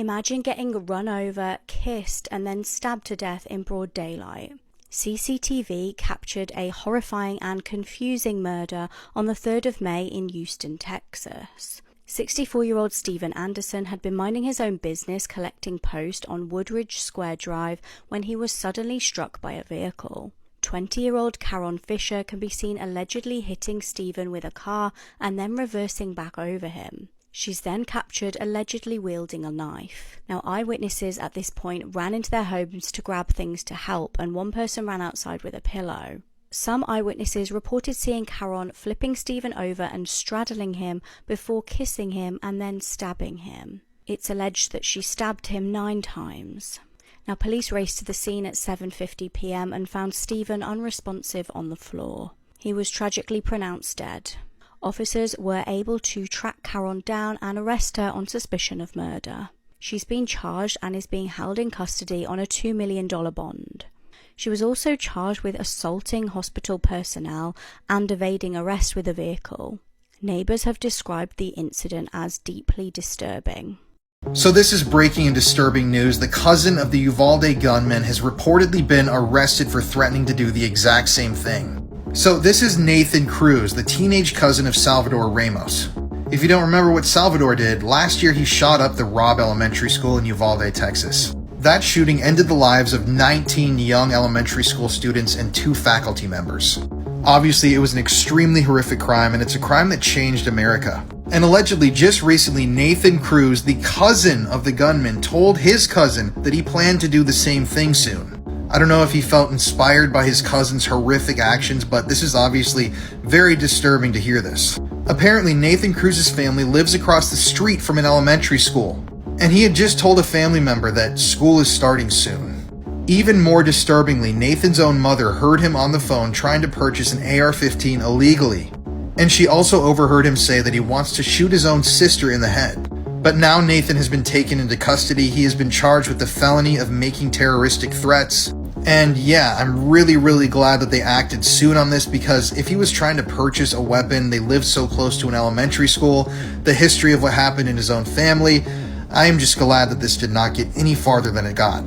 Imagine getting run over, kissed, and then stabbed to death in broad daylight. CCTV captured a horrifying and confusing murder on the 3rd of May in Houston, Texas. 64-year-old Stephen Anderson had been minding his own business collecting post on Woodridge Square Drive when he was suddenly struck by a vehicle. 20-year-old Caron Fisher can be seen allegedly hitting Stephen with a car and then reversing back over him. She's then captured allegedly wielding a knife. Now, eyewitnesses at this point ran into their homes to grab things to help, and one person ran outside with a pillow. Some eyewitnesses reported seeing Caron flipping Stephen over and straddling him before kissing him and then stabbing him. It's alleged that she stabbed him 9 times. Now, police raced to the scene at 7:50 p.m. and found Stephen unresponsive on the floor. He was tragically pronounced dead. Officers were able to track Caron down and arrest her on suspicion of murder. She's been charged and is being held in custody on a $2 million bond. She was also charged with assaulting hospital personnel and evading arrest with a vehicle. Neighbors have described the incident as deeply disturbing. So this is breaking and disturbing news. The cousin of the Uvalde gunman has reportedly been arrested for threatening to do the exact same thing. So this is Nathan Cruz, the teenage cousin of Salvador Ramos. If you don't remember what Salvador did, last year he shot up the Robb Elementary School in Uvalde, Texas. That shooting ended the lives of 19 young elementary school students and 2 faculty members. Obviously, it was an extremely horrific crime, and it's a crime that changed America. And allegedly, just recently, Nathan Cruz, the cousin of the gunman, told his cousin that he planned to do the same thing soon. I don't know if he felt inspired by his cousin's horrific actions, but this is obviously very disturbing to hear this. Apparently, Nathan Cruz's family lives across the street from an elementary school, and he had just told a family member that school is starting soon. Even more disturbingly, Nathan's own mother heard him on the phone trying to purchase an AR-15 illegally, and she also overheard him say that he wants to shoot his own sister in the head. But now Nathan has been taken into custody. He has been charged with the felony of making terroristic threats. And yeah, I'm really glad that they acted soon on this, because if he was trying to purchase a weapon, they lived so close to an elementary school, the history of what happened in his own family, I am just glad that this did not get any farther than it got.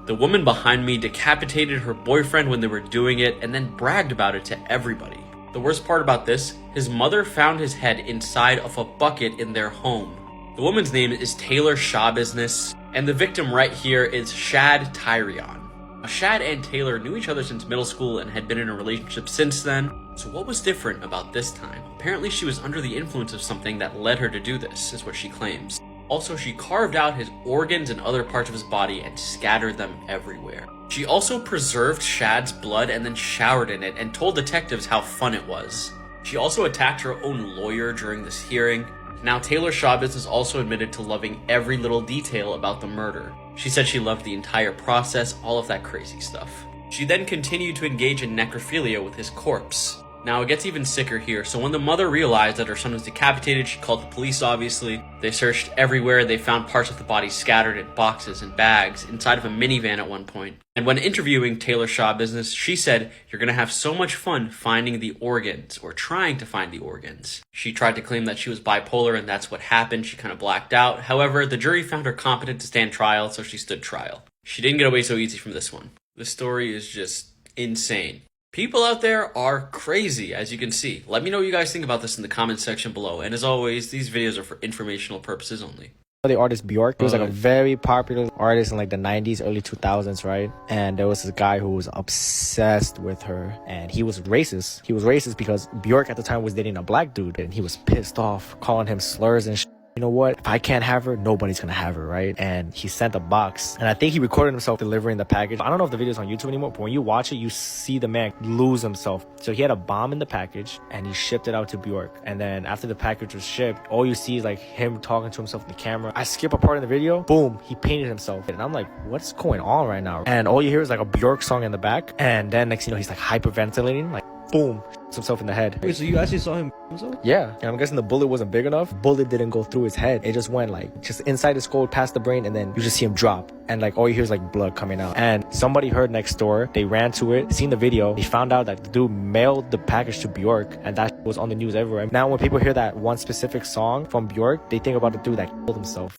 The woman behind me decapitated her boyfriend when they were doing it and then bragged about it to everybody. The worst part about this, his mother found his head inside of a bucket in their home. The woman's name is Taylor Shaw Business, and the victim right here is Shad Tyrion. Shad and Taylor knew each other since middle school and had been in a relationship since then. So what was different about this time? Apparently she was under the influence of something that led her to do this, is what she claims. Also, she carved out his organs and other parts of his body and scattered them everywhere. She also preserved Shad's blood and then showered in it and told detectives how fun it was. She also attacked her own lawyer during this hearing. Now, Taylor Shaw Business also admitted to loving every little detail about the murder. She said she loved the entire process, all of that crazy stuff. She then continued to engage in necrophilia with his corpse. Now, it gets even sicker here. So when the mother realized that her son was decapitated, she called the police, obviously. They searched everywhere. They found parts of the body scattered in boxes and bags inside of a minivan at one point. And when interviewing Taylor Shaw Business, she said, "You're going to have so much fun finding the organs, or trying to find the organs." She tried to claim that she was bipolar and that's what happened. She kind of blacked out. However, the jury found her competent to stand trial, so she stood trial. She didn't get away so easy from this one. This story is just insane. People out there are crazy, as you can see. Let me know what you guys think about this in the comments section below. And as always, these videos are for informational purposes only. The artist Bjork, he was like a very popular artist in like the 90s, early 2000s, right? And there was this guy who was obsessed with her, and he was racist. He was racist because Bjork at the time was dating a black dude, and he was pissed off, calling him slurs and you know what? If I can't have her, nobody's gonna have her, right? And he sent a box, and I think he recorded himself delivering the package. I don't know if the video's on YouTube anymore, but when you watch it, you see the man lose himself. So he had a bomb in the package, and he shipped it out to Bjork. And then after the package was shipped, all you see is like him talking to himself in the camera. I skip a part in the video, boom, he painted himself. And I'm like, what's going on right now? And all you hear is like a Bjork song in the back, and then next thing you know, he's like hyperventilating, like boom, shoots himself in the head. Wait, so you actually saw him himself? Yeah, and I'm guessing the bullet wasn't big enough. Bullet didn't go through his head. It just went like just inside his skull, past the brain, and then you just see him drop. And like all you hear is like blood coming out. And somebody heard next door. They ran to it, seen the video. They found out that the dude mailed the package to Bjork, and that was on the news everywhere. Now when people hear that one specific song from Bjork, they think about the dude that killed himself.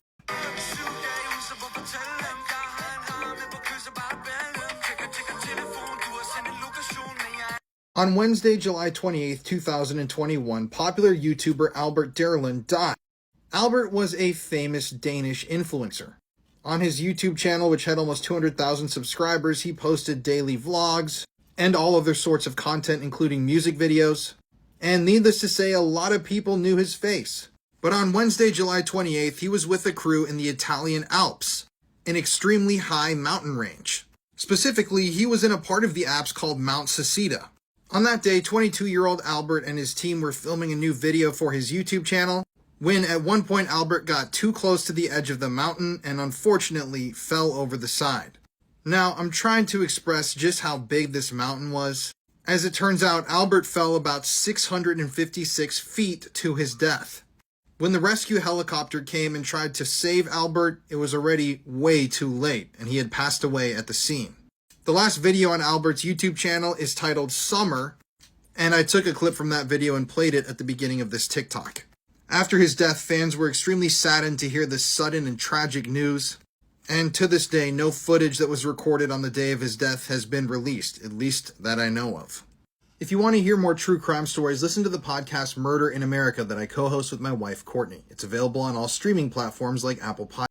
On Wednesday, July 28, 2021, popular YouTuber Albert Derlin died. Albert was a famous Danish influencer. On his YouTube channel, which had almost 200,000 subscribers, he posted daily vlogs and all other sorts of content, including music videos. And needless to say, a lot of people knew his face. But on Wednesday, July 28th, he was with a crew in the Italian Alps, an extremely high mountain range. Specifically, he was in a part of the Alps called Mount Sasita. On that day, 22-year-old Albert and his team were filming a new video for his YouTube channel, when at one point Albert got too close to the edge of the mountain and unfortunately fell over the side. Now, I'm trying to express just how big this mountain was. As it turns out, Albert fell about 656 feet to his death. When the rescue helicopter came and tried to save Albert, it was already way too late, and he had passed away at the scene. The last video on Albert's YouTube channel is titled Summer, and I took a clip from that video and played it at the beginning of this TikTok. After his death, fans were extremely saddened to hear this sudden and tragic news, and to this day, no footage that was recorded on the day of his death has been released, at least that I know of. If you want to hear more true crime stories, listen to the podcast Murder in America that I co-host with my wife, Courtney. It's available on all streaming platforms like Apple Podcasts.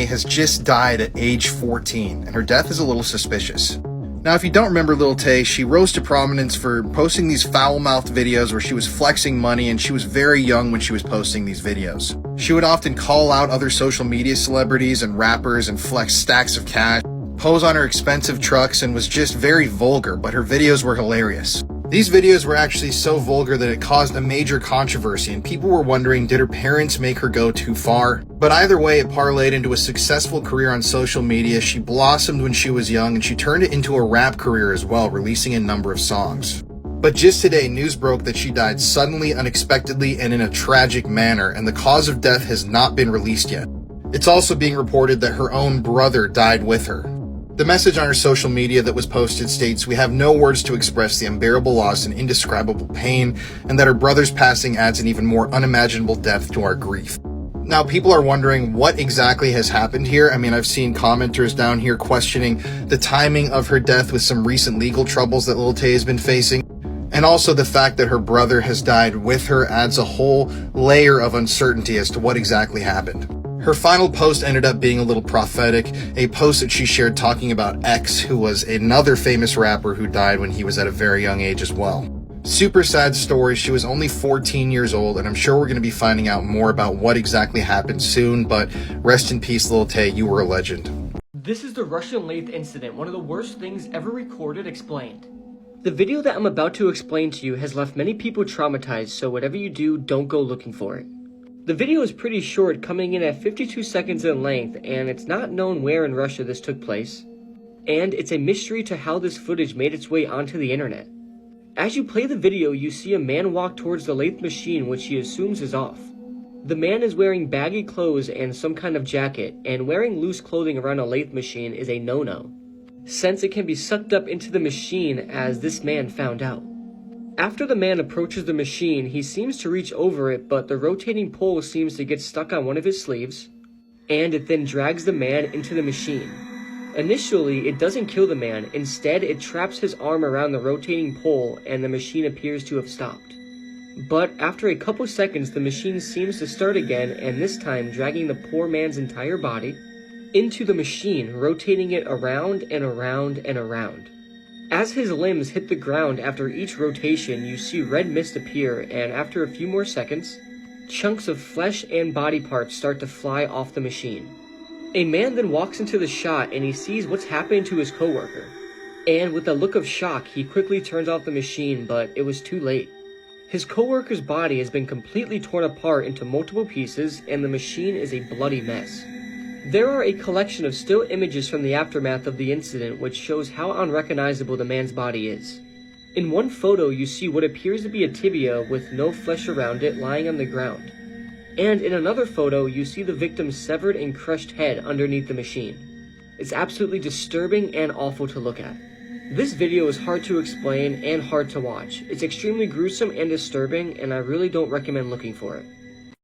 Has just died at age 14, and her death is a little suspicious. Now, if you don't remember Lil Tay, she rose to prominence for posting these foul-mouthed videos where she was flexing money, and she was very young when she was posting these videos. She would often call out other social media celebrities and rappers and flex stacks of cash, pose on her expensive trucks, and was just very vulgar, but her videos were hilarious. These videos were actually so vulgar that it caused a major controversy, and people were wondering, did her parents make her go too far? But either way, it parlayed into a successful career on social media. She blossomed when she was young, and she turned it into a rap career as well, releasing a number of songs. But just today, news broke that she died suddenly, unexpectedly, and in a tragic manner, and the cause of death has not been released yet. It's also being reported that her own brother died with her. The message on her social media that was posted states, "We have no words to express the unbearable loss and indescribable pain, and that her brother's passing adds an even more unimaginable depth to our grief." Now, people are wondering what exactly has happened here. I mean, I've seen commenters down here questioning the timing of her death with some recent legal troubles that Lil Tay has been facing. And also the fact that her brother has died with her adds a whole layer of uncertainty as to what exactly happened. Her final post ended up being a little prophetic, a post that she shared talking about X, who was another famous rapper who died when he was at a very young age as well. Super sad story. She was only 14 years old, and I'm sure we're going to be finding out more about what exactly happened soon, but rest in peace, Lil Tay, you were a legend. This is the Russian lathe incident, one of the worst things ever recorded explained. The video that I'm about to explain to you has left many people traumatized, so whatever you do, don't go looking for it. The video is pretty short, coming in at 52 seconds in length, and it's not known where in Russia this took place. And it's a mystery to how this footage made its way onto the internet. As you play the video, you see a man walk towards the lathe machine, which he assumes is off. The man is wearing baggy clothes and some kind of jacket, and wearing loose clothing around a lathe machine is a no-no, since it can be sucked up into the machine, as this man found out. After the man approaches the machine, he seems to reach over it, but the rotating pole seems to get stuck on one of his sleeves, and it then drags the man into the machine. Initially, it doesn't kill the man. Instead, it traps his arm around the rotating pole, and the machine appears to have stopped. But after a couple seconds, the machine seems to start again, and this time dragging the poor man's entire body into the machine, rotating it around and around and around. As his limbs hit the ground after each rotation, you see red mist appear, and after a few more seconds, chunks of flesh and body parts start to fly off the machine. A man then walks into the shot, and he sees what's happening to his coworker. And with a look of shock, he quickly turns off the machine, but it was too late. His coworker's body has been completely torn apart into multiple pieces, and the machine is a bloody mess. There are a collection of still images from the aftermath of the incident which shows how unrecognizable the man's body is. In one photo, you see what appears to be a tibia with no flesh around it lying on the ground. And in another photo, you see the victim's severed and crushed head underneath the machine. It's absolutely disturbing and awful to look at. This video is hard to explain and hard to watch. It's extremely gruesome and disturbing, and I really don't recommend looking for it.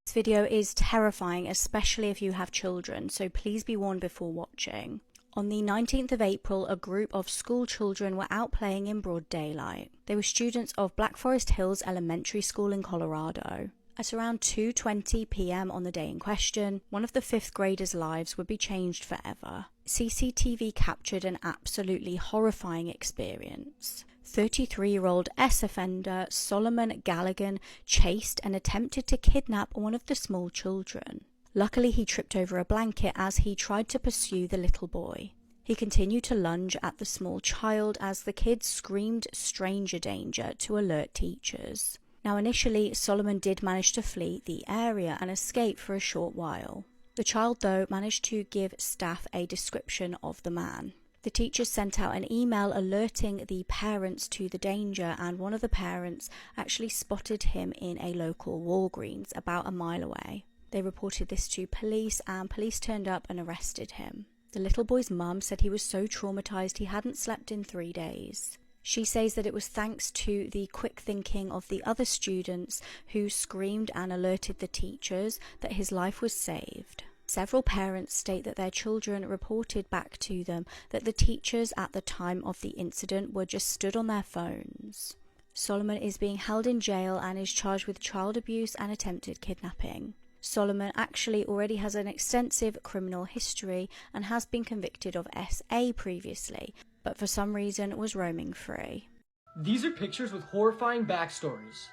This video is terrifying, especially if you have children, so please be warned before watching. On the 19th of April, a group of school children were out playing in broad daylight. They were students of Black Forest Hills Elementary School in Colorado. At around 2:20 p.m. on the day in question, one of the 5th graders' lives would be changed forever. CCTV captured an absolutely horrifying experience. 33-year-old offender Solomon Galligan chased and attempted to kidnap one of the small children. Luckily, he tripped over a blanket as he tried to pursue the little boy. He continued to lunge at the small child as the kid screamed stranger danger to alert teachers. Now, initially, Solomon did manage to flee the area and escape for a short while. The child, though, managed to give staff a description of the man. The teachers sent out an email alerting the parents to the danger, and one of the parents actually spotted him in a local Walgreens about a mile away. They reported this to police, and police turned up and arrested him. The little boy's mum said he was so traumatized he hadn't slept in 3 days. She says that it was thanks to the quick thinking of the other students who screamed and alerted the teachers that his life was saved. Several parents state that their children reported back to them that the teachers at the time of the incident were just stood on their phones. Solomon is being held in jail and is charged with child abuse and attempted kidnapping. Solomon actually already has an extensive criminal history and has been convicted of SA previously, but for some reason was roaming free. These are pictures with horrifying backstories.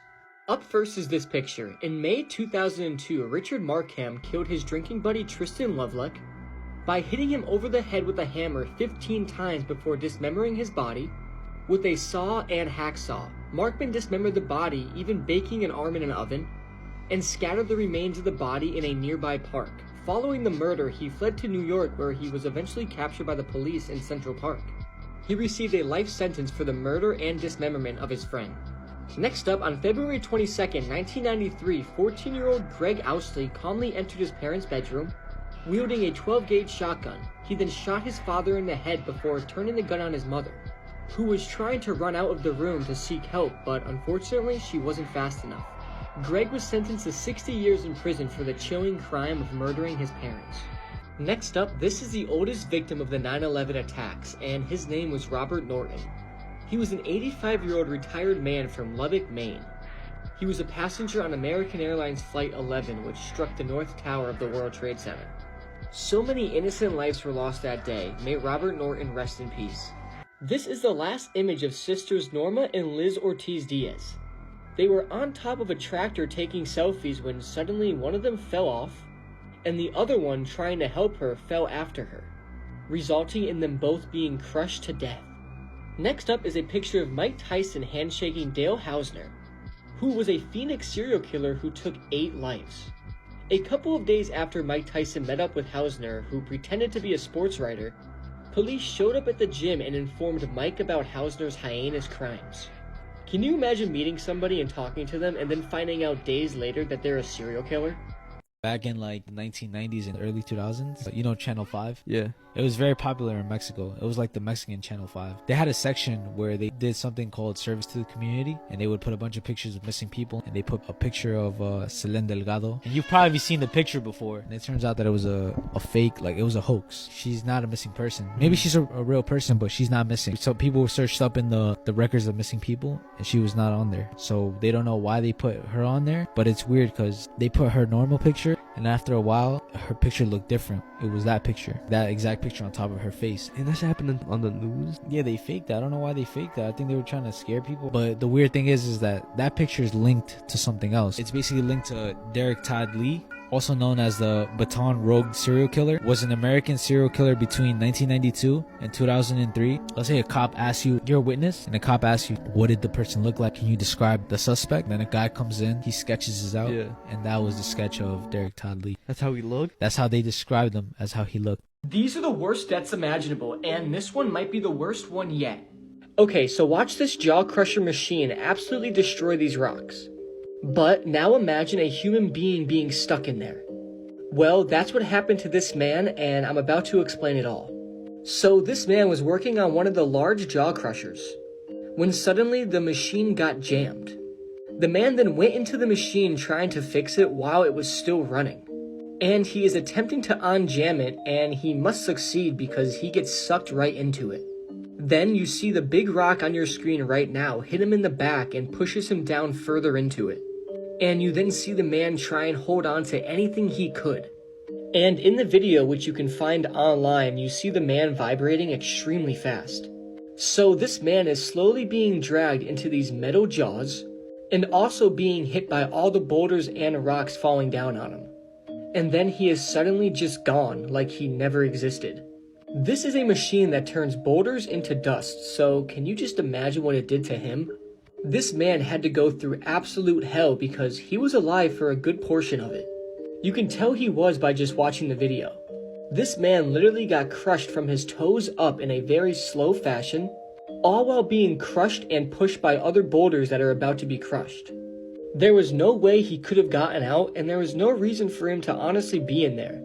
Up first is this picture. In May 2002, Richard Markham killed his drinking buddy Tristan Lovelock by hitting him over the head with a hammer 15 times before dismembering his body with a saw and hacksaw. Markman dismembered the body, even baking an arm in an oven, and scattered the remains of the body in a nearby park. Following the murder, he fled to New York, where he was eventually captured by the police in Central Park. He received a life sentence for the murder and dismemberment of his friend. Next up, on February 22nd, 1993, 14-year-old Greg Ousley calmly entered his parents' bedroom, wielding a 12-gauge shotgun. He then shot his father in the head before turning the gun on his mother, who was trying to run out of the room to seek help, but unfortunately she wasn't fast enough. Greg was sentenced to 60 years in prison for the chilling crime of murdering his parents. Next up, this is the oldest victim of the 9/11 attacks, and his name was Robert Norton. He was an 85-year-old retired man from Lubbock, Maine. He was a passenger on American Airlines Flight 11, which struck the North Tower of the World Trade Center. So many innocent lives were lost that day. May Robert Norton rest in peace. This is the last image of sisters Norma and Liz Ortiz Diaz. They were on top of a tractor taking selfies when suddenly one of them fell off, and the other one, trying to help her, fell after her, resulting in them both being crushed to death. Next up is a picture of Mike Tyson handshaking Dale Hausner, who was a Phoenix serial killer who took 8 lives. A couple of days after Mike Tyson met up with Hausner, who pretended to be a sports writer, police showed up at the gym and informed Mike about Hausner's heinous crimes. Can you imagine meeting somebody and talking to them and then finding out days later that they're a serial killer? Back in like the 1990s and early 2000s, you know Channel 5? Yeah. It was very popular in Mexico. It was like the Mexican Channel 5. They had a section where they did something called service to the community, and they would put a bunch of pictures of missing people, and they put a picture of Selene Delgado. And you've probably seen the picture before, and it turns out that it was a fake, like it was a hoax. She's not a missing person. Maybe she's a real person, but she's not missing. So people searched up in the records of missing people, and she was not on there. So they don't know why they put her on there, but it's weird because they put her normal picture, and after a while, her picture looked different. It was that picture, that exact picture on top of her face. And that's happening on the news? Yeah, they faked that. I don't know why they faked that. I think they were trying to scare people. But the weird thing is that picture is linked to something else. It's basically linked to Derek Todd Lee, also known as the Baton Rouge serial killer, was an American serial killer between 1992 and 2003. Let's say a cop asks you, you're a witness, and a cop asks you, what did the person look like? Can you describe the suspect? Then a guy comes in, he sketches this out, and that was the sketch of Derek Todd Lee. That's how he looked? That's how they described him, as how he looked. These are the worst deaths imaginable, and this one might be the worst one yet. Okay, so watch this jaw crusher machine absolutely destroy these rocks. But now imagine a human being being stuck in there. Well, that's what happened to this man, and I'm about to explain it all. So this man was working on one of the large jaw crushers, when suddenly the machine got jammed. The man then went into the machine trying to fix it while it was still running. And he is attempting to unjam it, and he must succeed because he gets sucked right into it. Then you see the big rock on your screen right now hit him in the back and pushes him down further into it. And you then see the man try and hold on to anything he could. And in the video, which you can find online, you see the man vibrating extremely fast. So this man is slowly being dragged into these metal jaws, and also being hit by all the boulders and rocks falling down on him. And then he is suddenly just gone, like he never existed. This is a machine that turns boulders into dust, so can you just imagine what it did to him? This man had to go through absolute hell because he was alive for a good portion of it. You can tell he was by just watching the video. This man literally got crushed from his toes up in a very slow fashion, all while being crushed and pushed by other boulders that are about to be crushed. There was no way he could have gotten out, and there was no reason for him to honestly be in there.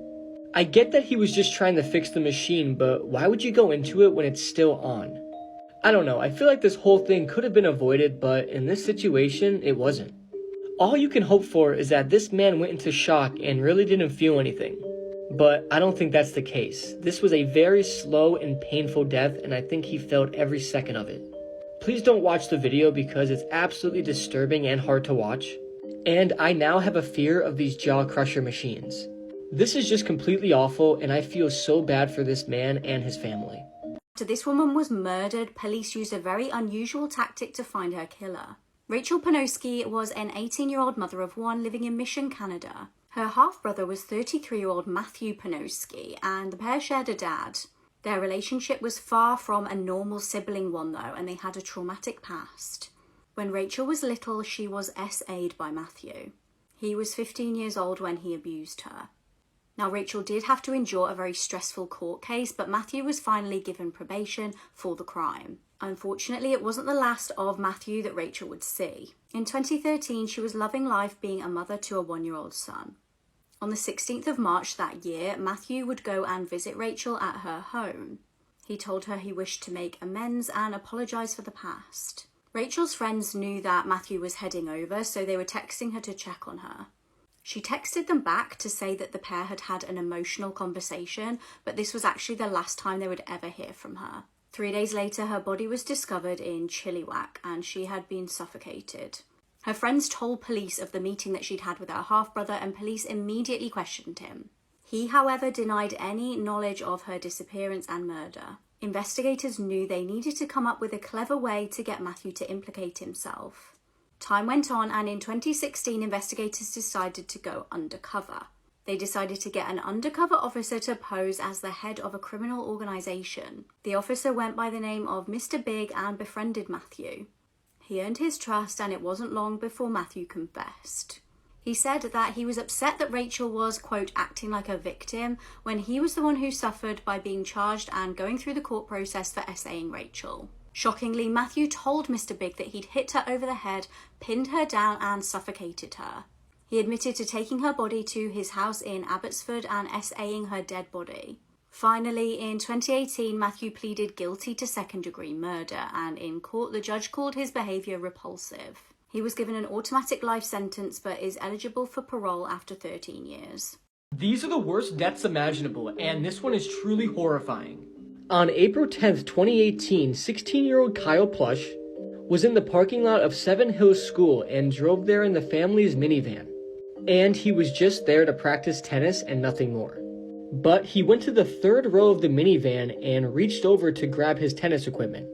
I get that he was just trying to fix the machine, but why would you go into it when it's still on? I don't know, I feel like this whole thing could have been avoided, but in this situation, it wasn't. All you can hope for is that this man went into shock and really didn't feel anything. But I don't think that's the case. This was a very slow and painful death, and I think he felt every second of it. Please don't watch the video because it's absolutely disturbing and hard to watch. And I now have a fear of these jaw crusher machines. This is just completely awful, and I feel so bad for this man and his family. After this woman was murdered, police used a very unusual tactic to find her killer. Rachel Panoski was an 18-year-old mother of one living in Mission, Canada. Her half-brother was 33-year-old Matthew Panoski, and the pair shared a dad. Their relationship was far from a normal sibling one though, and they had a traumatic past. When Rachel was little, she was SA'd by Matthew. He was 15 years old when he abused her. Now, Rachel did have to endure a very stressful court case, but Matthew was finally given probation for the crime. Unfortunately, it wasn't the last of Matthew that Rachel would see. In 2013, she was loving life being a mother to a 1-year-old son. On the 16th of March that year, Matthew would go and visit Rachel at her home. He told her he wished to make amends and apologise for the past. Rachel's friends knew that Matthew was heading over, so they were texting her to check on her. She texted them back to say that the pair had had an emotional conversation, but this was actually the last time they would ever hear from her. 3 days later, her body was discovered in Chilliwack and she had been suffocated. Her friends told police of the meeting that she'd had with her half-brother, and police immediately questioned him. He, however, denied any knowledge of her disappearance and murder. Investigators knew they needed to come up with a clever way to get Matthew to implicate himself. Time went on, and in 2016, investigators decided to go undercover. They decided to get an undercover officer to pose as the head of a criminal organisation. The officer went by the name of Mr. Big and befriended Matthew. He earned his trust, and it wasn't long before Matthew confessed. He said that he was upset that Rachel was, quote, acting like a victim when he was the one who suffered by being charged and going through the court process for SAing Rachel. Shockingly, Matthew told Mr. Big that he'd hit her over the head, pinned her down and suffocated her. He admitted to taking her body to his house in Abbotsford and SAing her dead body. Finally, in 2018, Matthew pleaded guilty to second-degree murder, and in court the judge called his behaviour repulsive. He was given an automatic life sentence but is eligible for parole after 13 years. These are the worst deaths imaginable, and this one is truly horrifying. On April 10th, 2018, 16-year-old Kyle Plush was in the parking lot of Seven Hills School and drove there in the family's minivan. And he was just there to practice tennis and nothing more. But he went to the third row of the minivan and reached over to grab his tennis equipment.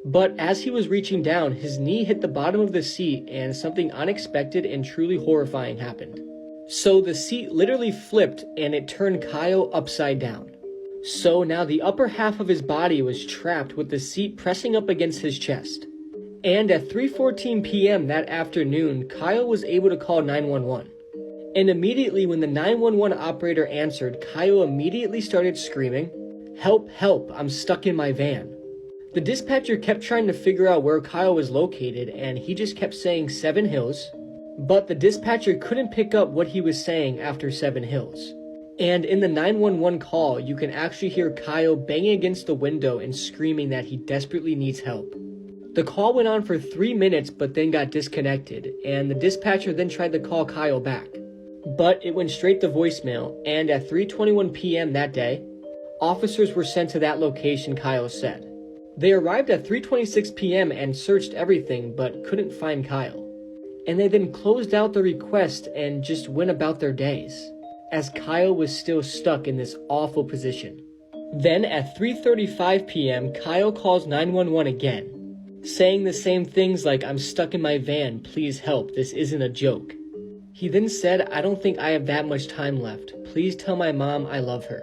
But as he was reaching down, his knee hit the bottom of the seat and something unexpected and truly horrifying happened. So the seat literally flipped and it turned Kyle upside down. So now the upper half of his body was trapped with the seat pressing up against his chest. And at 3:14 p.m. that afternoon, Kyle was able to call 911. And immediately when the 911 operator answered, Kyle immediately started screaming, "Help, help, I'm stuck in my van." The dispatcher kept trying to figure out where Kyle was located, and he just kept saying Seven Hills, but the dispatcher couldn't pick up what he was saying after Seven Hills. And in the 911 call, you can actually hear Kyle banging against the window and screaming that he desperately needs help. The call went on for 3 minutes but then got disconnected, and the dispatcher then tried to call Kyle back. But it went straight to voicemail, and at 3:21 p.m. that day, officers were sent to that location Kyle said. They arrived at 3:26 p.m. and searched everything but couldn't find Kyle. And they then closed out the request and just went about their days, as Kyle was still stuck in this awful position. Then at 3:35 p.m., Kyle calls 911 again, saying the same things like, "I'm stuck in my van, please help, this isn't a joke." He then said, "I don't think I have that much time left. Please tell my mom I love her."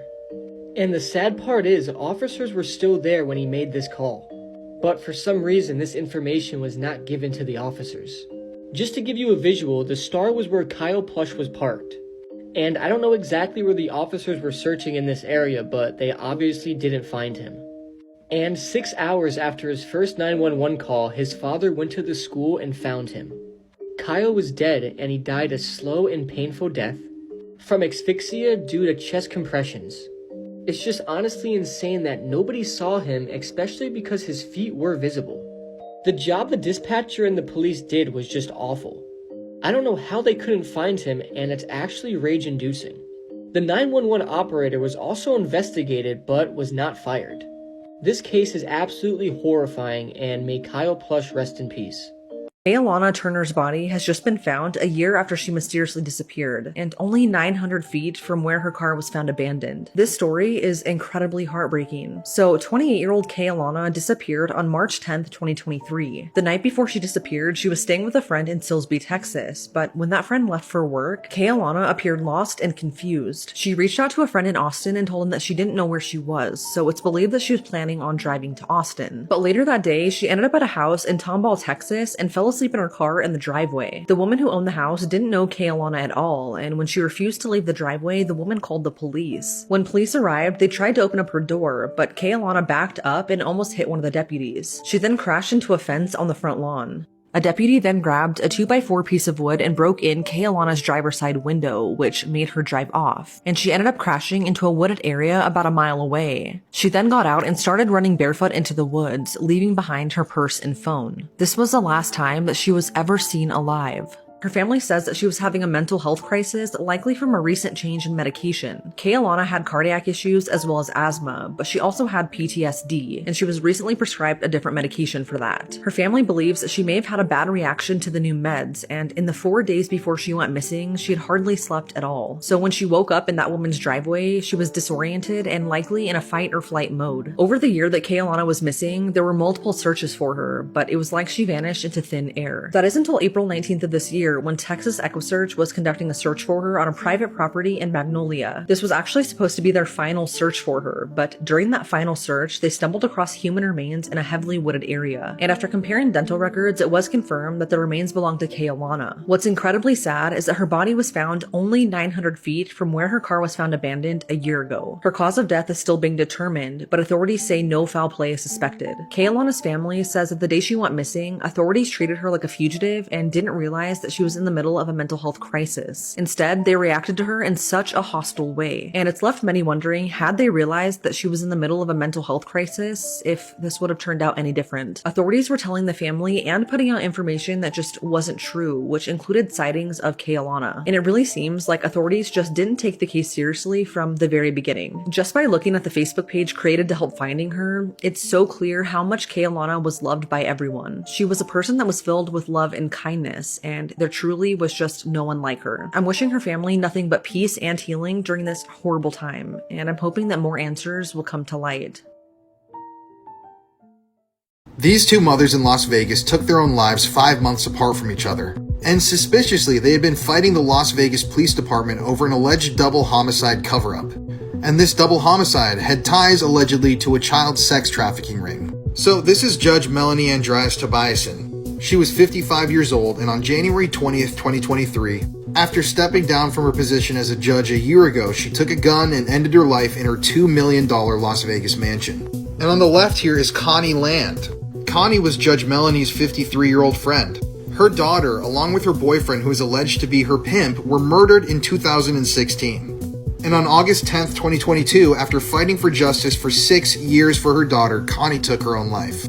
And the sad part is, officers were still there when he made this call. But for some reason, this information was not given to the officers. Just to give you a visual, the star was where Kyle Plush was parked. And I don't know exactly where the officers were searching in this area, but they obviously didn't find him. And 6 hours after his first 911 call, his father went to the school and found him. Kyle was dead, and he died a slow and painful death from asphyxia due to chest compressions. It's just honestly insane that nobody saw him, especially because his feet were visible. The job the dispatcher and the police did was just awful. I don't know how they couldn't find him, and it's actually rage-inducing. The 911 operator was also investigated but was not fired. This case is absolutely horrifying, and may Kyle Plush rest in peace. Alana Turner's body has just been found a year after she mysteriously disappeared, and only 900 feet from where her car was found abandoned. This story is incredibly heartbreaking. So, 28-year-old Alana disappeared on March 10th, 2023. The night before she disappeared, she was staying with a friend in Silsbee, Texas, but when that friend left for work, Alana appeared lost and confused. She reached out to a friend in Austin and told him that she didn't know where she was, so it's believed that she was planning on driving to Austin. But later that day, she ended up at a house in Tomball, Texas, and fell asleep in her car in the driveway. The woman who owned the house didn't know Alana at all, and when she refused to leave the driveway, the woman called the police. When police arrived, they tried to open up her door, but Alana backed up and almost hit one of the deputies. She then crashed into a fence on the front lawn. A deputy then grabbed a 2x4 piece of wood and broke in Alana's driver's side window, which made her drive off, and she ended up crashing into a wooded area about a mile away. She then got out and started running barefoot into the woods, leaving behind her purse and phone. This was the last time that she was ever seen alive. Her family says that she was having a mental health crisis, likely from a recent change in medication. Alana had cardiac issues as well as asthma, but she also had PTSD, and she was recently prescribed a different medication for that. Her family believes that she may have had a bad reaction to the new meds, and in the 4 days before she went missing, she had hardly slept at all. So when she woke up in that woman's driveway, she was disoriented and likely in a fight or flight mode. Over the year that Alana was missing, there were multiple searches for her, but it was like she vanished into thin air. That is until April 19th of this year, when Texas EquiSearch was conducting a search for her on a private property in Magnolia. This was actually supposed to be their final search for her, but during that final search, they stumbled across human remains in a heavily wooded area. And after comparing dental records, it was confirmed that the remains belonged to Alana. What's incredibly sad is that her body was found only 900 feet from where her car was found abandoned a year ago. Her cause of death is still being determined, but authorities say no foul play is suspected. Alana's family says that the day she went missing, authorities treated her like a fugitive and didn't realize that she she was in the middle of a mental health crisis. Instead, they reacted to her in such a hostile way, and it's left many wondering, had they realized that she was in the middle of a mental health crisis, if this would have turned out any different. Authorities were telling the family and putting out information that just wasn't true, which included sightings of Kealana. And it really seems like authorities just didn't take the case seriously from the very beginning. Just by looking at the Facebook page created to help finding her, it's so clear how much Kealana was loved by everyone. She was a person that was filled with love and kindness, and there truly was just no one like her. I'm wishing her family nothing but peace and healing during this horrible time, and I'm hoping that more answers will come to light. These two mothers in Las Vegas took their own lives 5 months apart from each other. And suspiciously, they had been fighting the Las Vegas Police Department over an alleged double homicide cover-up. And this double homicide had ties allegedly to a child sex trafficking ring. So this is Judge Melanie Andreas Tobiasen. She was 55 years old, and on January 20th, 2023, after stepping down from her position as a judge a year ago, she took a gun and ended her life in her $2 million Las Vegas mansion. And on the left here is Connie Land. Connie was Judge Melanie's 53-year-old friend. Her daughter, along with her boyfriend, who is alleged to be her pimp, were murdered in 2016. And on August 10th, 2022, after fighting for justice for 6 years for her daughter, Connie took her own life,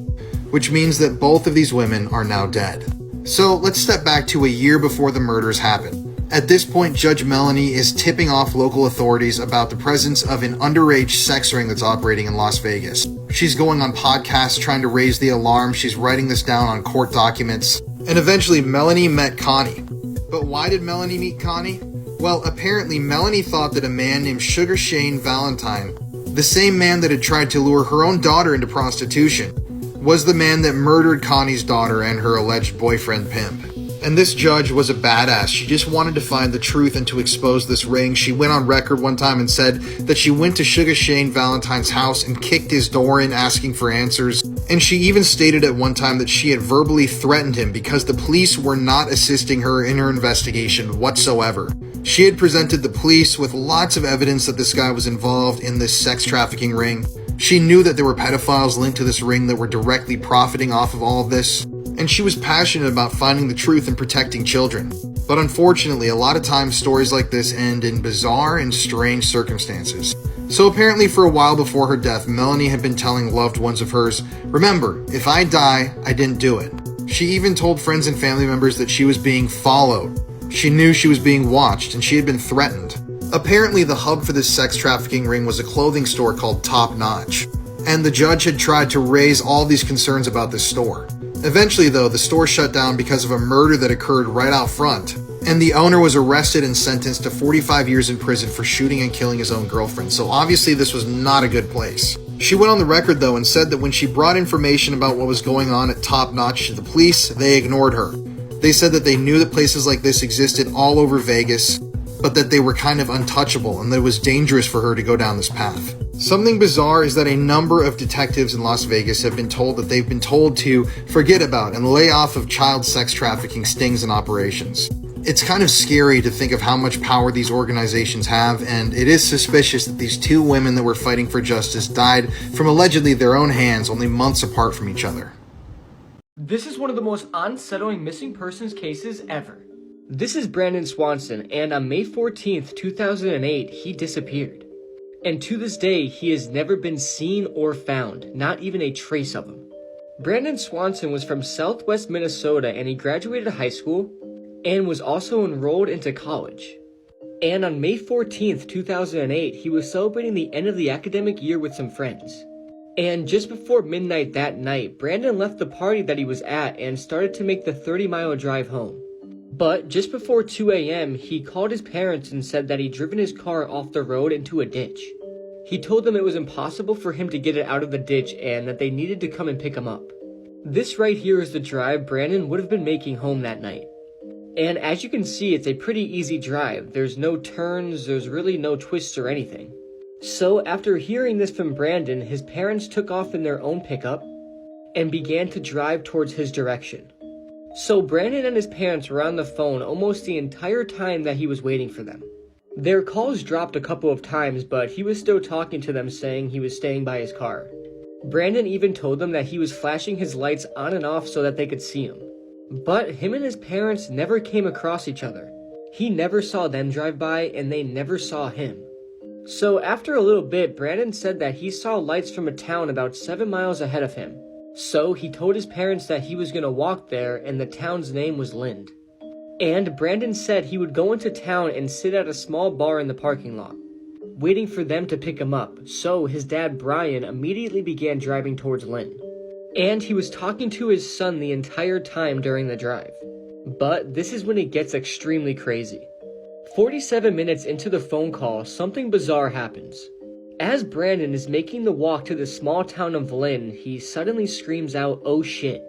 which means that both of these women are now dead. So let's step back to a year before the murders happened. At this point, Judge Melanie is tipping off local authorities about the presence of an underage sex ring that's operating in Las Vegas. She's going on podcasts trying to raise the alarm. She's writing this down on court documents. And eventually, Melanie met Connie. But why did Melanie meet Connie? Well, apparently, Melanie thought that a man named Sugar Shane Valentine, the same man that had tried to lure her own daughter into prostitution, was the man that murdered Connie's daughter and her alleged boyfriend pimp. And this judge was a badass. She just wanted to find the truth and to expose this ring. She went on record one time and said that she went to Sugar Shane Valentine's house and kicked his door in asking for answers. And she even stated at one time that she had verbally threatened him because the police were not assisting her in her investigation whatsoever. She had presented the police with lots of evidence that this guy was involved in this sex trafficking ring. She knew that there were pedophiles linked to this ring that were directly profiting off of all of this. And she was passionate about finding the truth and protecting children. But unfortunately, a lot of times stories like this end in bizarre and strange circumstances. So apparently for a while before her death, Melanie had been telling loved ones of hers, "Remember, if I die, I didn't do it." She even told friends and family members that she was being followed. She knew she was being watched and she had been threatened. Apparently the hub for this sex trafficking ring was a clothing store called Top Notch. And the judge had tried to raise all these concerns about this store. Eventually, though, the store shut down because of a murder that occurred right out front, and the owner was arrested and sentenced to 45 years in prison for shooting and killing his own girlfriend, so obviously this was not a good place. She went on the record, though, and said that when she brought information about what was going on at Top Notch to the police, they ignored her. They said that they knew that places like this existed all over Vegas, but that they were kind of untouchable and that it was dangerous for her to go down this path. Something bizarre is that a number of detectives in Las Vegas have been told that they've been told to forget about and lay off of child sex trafficking stings and operations. It's kind of scary to think of how much power these organizations have, and it is suspicious that these two women that were fighting for justice died from allegedly their own hands only months apart from each other. This is one of the most unsettling missing persons cases ever. This is Brandon Swanson, and on May 14th, 2008, he disappeared. And to this day, he has never been seen or found, not even a trace of him. Brandon Swanson was from Southwest Minnesota, and he graduated high school and was also enrolled into college. And on May 14th, 2008, he was celebrating the end of the academic year with some friends. And just before midnight that night, Brandon left the party that he was at and started to make the 30-mile drive home. But just before 2 a.m., he called his parents and said that he'd driven his car off the road into a ditch. He told them it was impossible for him to get it out of the ditch and that they needed to come and pick him up. This right here is the drive Brandon would have been making home that night. And as you can see, it's a pretty easy drive. There's no turns, there's really no twists or anything. So after hearing this from Brandon, his parents took off in their own pickup and began to drive towards his direction. So Brandon and his parents were on the phone almost the entire time that he was waiting for them. Their calls dropped a couple of times, but he was still talking to them, saying he was staying by his car. Brandon even told them that he was flashing his lights on and off so that they could see him. But him and his parents never came across each other. He never saw them drive by, and they never saw him. So after a little bit, Brandon said that he saw lights from a town about 7 miles ahead of him. So he told his parents that he was gonna walk there, and the town's name was Lind. And Brandon said he would go into town and sit at a small bar in the parking lot, waiting for them to pick him up. So his dad, Brian, immediately began driving towards Lind. And he was talking to his son the entire time during the drive. But this is when it gets extremely crazy. 47 minutes into the phone call, something bizarre happens. As Brandon is making the walk to the small town of Lynn, he suddenly screams out, "Oh shit,"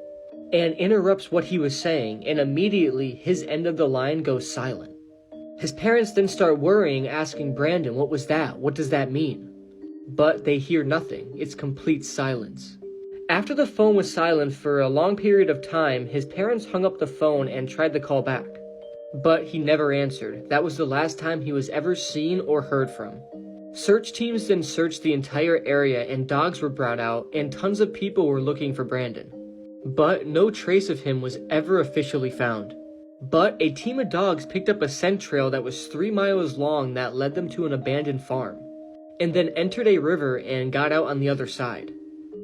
and interrupts what he was saying, and immediately his end of the line goes silent. His parents then start worrying, asking Brandon, "What was that? What does that mean?" But they hear nothing. It's complete silence. After the phone was silent for a long period of time, his parents hung up the phone and tried to call back. But he never answered. That was the last time he was ever seen or heard from. Search teams then searched the entire area, and dogs were brought out, and tons of people were looking for Brandon. But no trace of him was ever officially found. But a team of dogs picked up a scent trail that was 3 miles long that led them to an abandoned farm, and then entered a river and got out on the other side.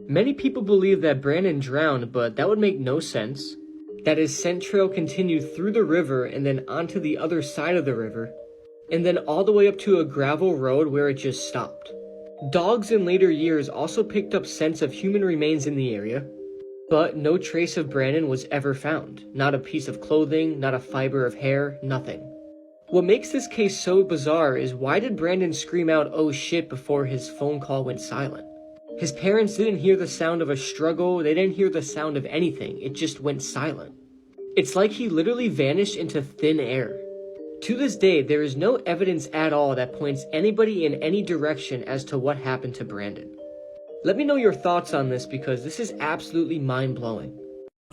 Many people believe that Brandon drowned, but that would make no sense. That his scent trail continued through the river and then onto the other side of the river, and then all the way up to a gravel road where it just stopped. Dogs in later years also picked up scents of human remains in the area, but no trace of Brandon was ever found. Not a piece of clothing, not a fiber of hair, nothing. What makes this case so bizarre is, why did Brandon scream out "oh shit" before his phone call went silent? His parents didn't hear the sound of a struggle, they didn't hear the sound of anything, it just went silent. It's like he literally vanished into thin air. To this day, there is no evidence at all that points anybody in any direction as to what happened to Brandon. Let me know your thoughts on this, because this is absolutely mind-blowing.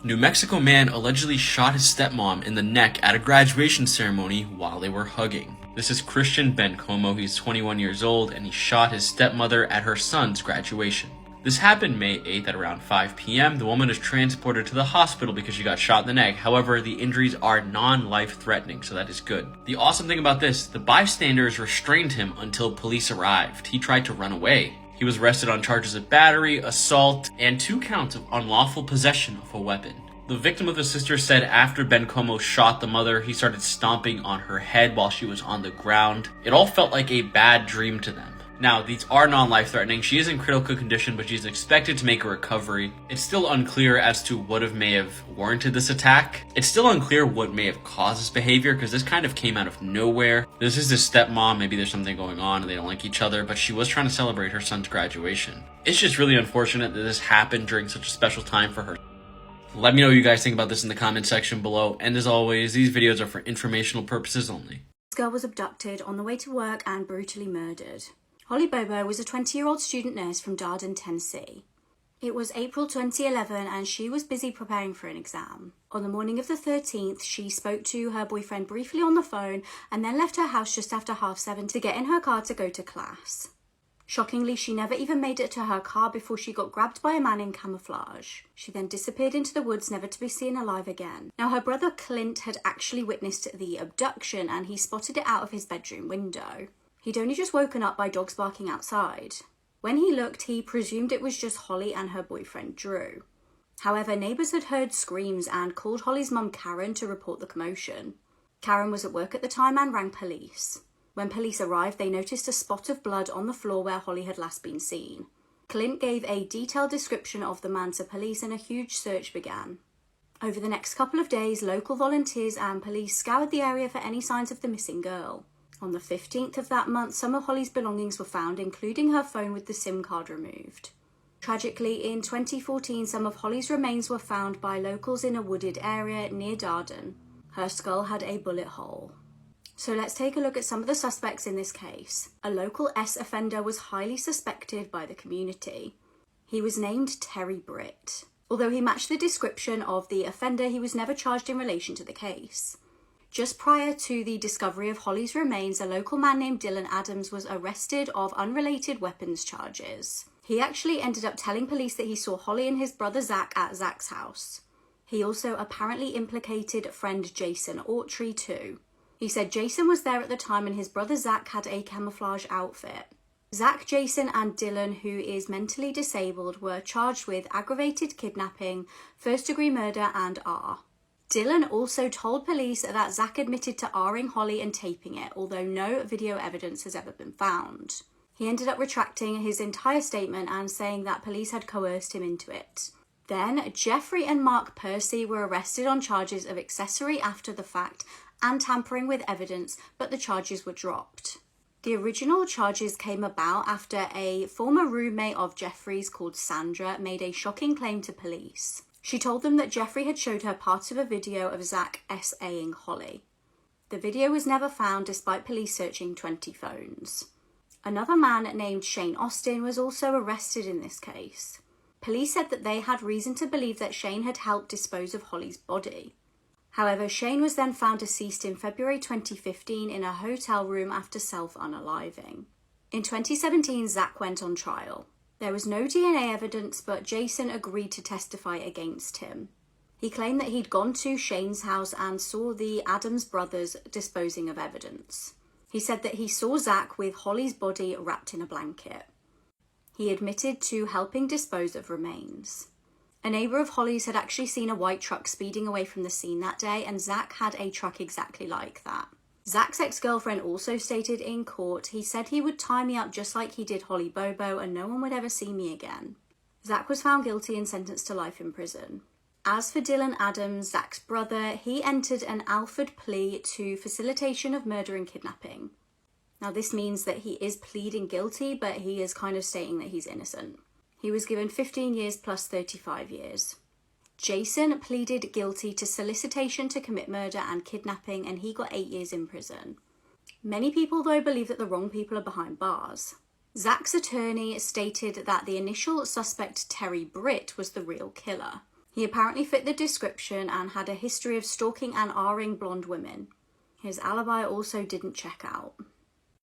New Mexico man allegedly shot his stepmom in the neck at a graduation ceremony while they were hugging. This is Christian Bencomo. He's 21 years old, and he shot his stepmother at her son's graduation. This happened May 8th at around 5 p.m. The woman is transported to the hospital because she got shot in the neck. However, the injuries are non-life-threatening, so that is good. The awesome thing about this, the bystanders restrained him until police arrived. He tried to run away. He was arrested on charges of battery, assault, and 2 counts of unlawful possession of a weapon. The victim of the sister said after Bencomo shot the mother, he started stomping on her head while she was on the ground. It all felt like a bad dream to them. Now, these are non-life-threatening. She is in critical condition, but she's expected to make a recovery. It's still unclear as to what may have warranted this attack. It's still unclear what may have caused this behavior, because this kind of came out of nowhere. This is his stepmom. Maybe there's something going on and they don't like each other, but she was trying to celebrate her son's graduation. It's just really unfortunate that this happened during such a special time for her. Let me know what you guys think about this in the comment section below. And as always, these videos are for informational purposes only. This girl was abducted on the way to work and brutally murdered. Holly Bobo was a 20-year-old student nurse from Darden, Tennessee. It was April 2011 and she was busy preparing for an exam. On the morning of the 13th, she spoke to her boyfriend briefly on the phone and then left her house just after 7:30 to get in her car to go to class. Shockingly, she never even made it to her car before she got grabbed by a man in camouflage. She then disappeared into the woods, never to be seen alive again. Now, her brother Clint had actually witnessed the abduction and he spotted it out of his bedroom window. He'd only just woken up by dogs barking outside. When he looked, he presumed it was just Holly and her boyfriend Drew. However, neighbours had heard screams and called Holly's mum Karen to report the commotion. Karen was at work at the time and rang police. When police arrived, they noticed a spot of blood on the floor where Holly had last been seen. Clint gave a detailed description of the man to police and a huge search began. Over the next couple of days, local volunteers and police scoured the area for any signs of the missing girl. On the 15th of that month, some of Holly's belongings were found, including her phone with the SIM card removed. Tragically, in 2014, some of Holly's remains were found by locals in a wooded area near Darden. Her skull had a bullet hole. So let's take a look at some of the suspects in this case. A local S offender was highly suspected by the community. He was named Terry Britt. Although he matched the description of the offender, he was never charged in relation to the case. Just prior to the discovery of Holly's remains, a local man named Dylan Adams was arrested of unrelated weapons charges. He actually ended up telling police that he saw Holly and his brother Zach at Zach's house. He also apparently implicated friend Jason Autry too. He said Jason was there at the time and his brother Zach had a camouflage outfit. Zach, Jason and Dylan, who is mentally disabled, were charged with aggravated kidnapping, first-degree murder and R. Dylan also told police that Zach admitted to R-ing Holly and taping it, although no video evidence has ever been found. He ended up retracting his entire statement and saying that police had coerced him into it. Then, Jeffrey and Mark Percy were arrested on charges of accessory after the fact and tampering with evidence, but the charges were dropped. The original charges came about after a former roommate of Jeffrey's called Sandra made a shocking claim to police. She told them that Jeffrey had showed her parts of a video of Zach S.A.ing Holly. The video was never found despite police searching 20 phones. Another man named Shane Austin was also arrested in this case. Police said that they had reason to believe that Shane had helped dispose of Holly's body. However, Shane was then found deceased in February 2015 in a hotel room after self-unaliving. In 2017, Zach went on trial. There was no DNA evidence, but Jason agreed to testify against him. He claimed that he'd gone to Shane's house and saw the Adams brothers disposing of evidence. He said that he saw Zach with Holly's body wrapped in a blanket. He admitted to helping dispose of remains. A neighbour of Holly's had actually seen a white truck speeding away from the scene that day, and Zach had a truck exactly like that. Zach's ex-girlfriend also stated in court, he said he would tie me up just like he did Holly Bobo and no one would ever see me again. Zach was found guilty and sentenced to life in prison. As for Dylan Adams, Zach's brother, he entered an Alford plea to facilitation of murder and kidnapping. Now this means that he is pleading guilty, but he is kind of stating that he's innocent. He was given 15 years plus 35 years. Jason pleaded guilty to solicitation to commit murder and kidnapping, and he got 8 years in prison. Many people, though, believe that the wrong people are behind bars. Zach's attorney stated that the initial suspect, Terry Britt, was the real killer. He apparently fit the description and had a history of stalking and R-ing blonde women. His alibi also didn't check out.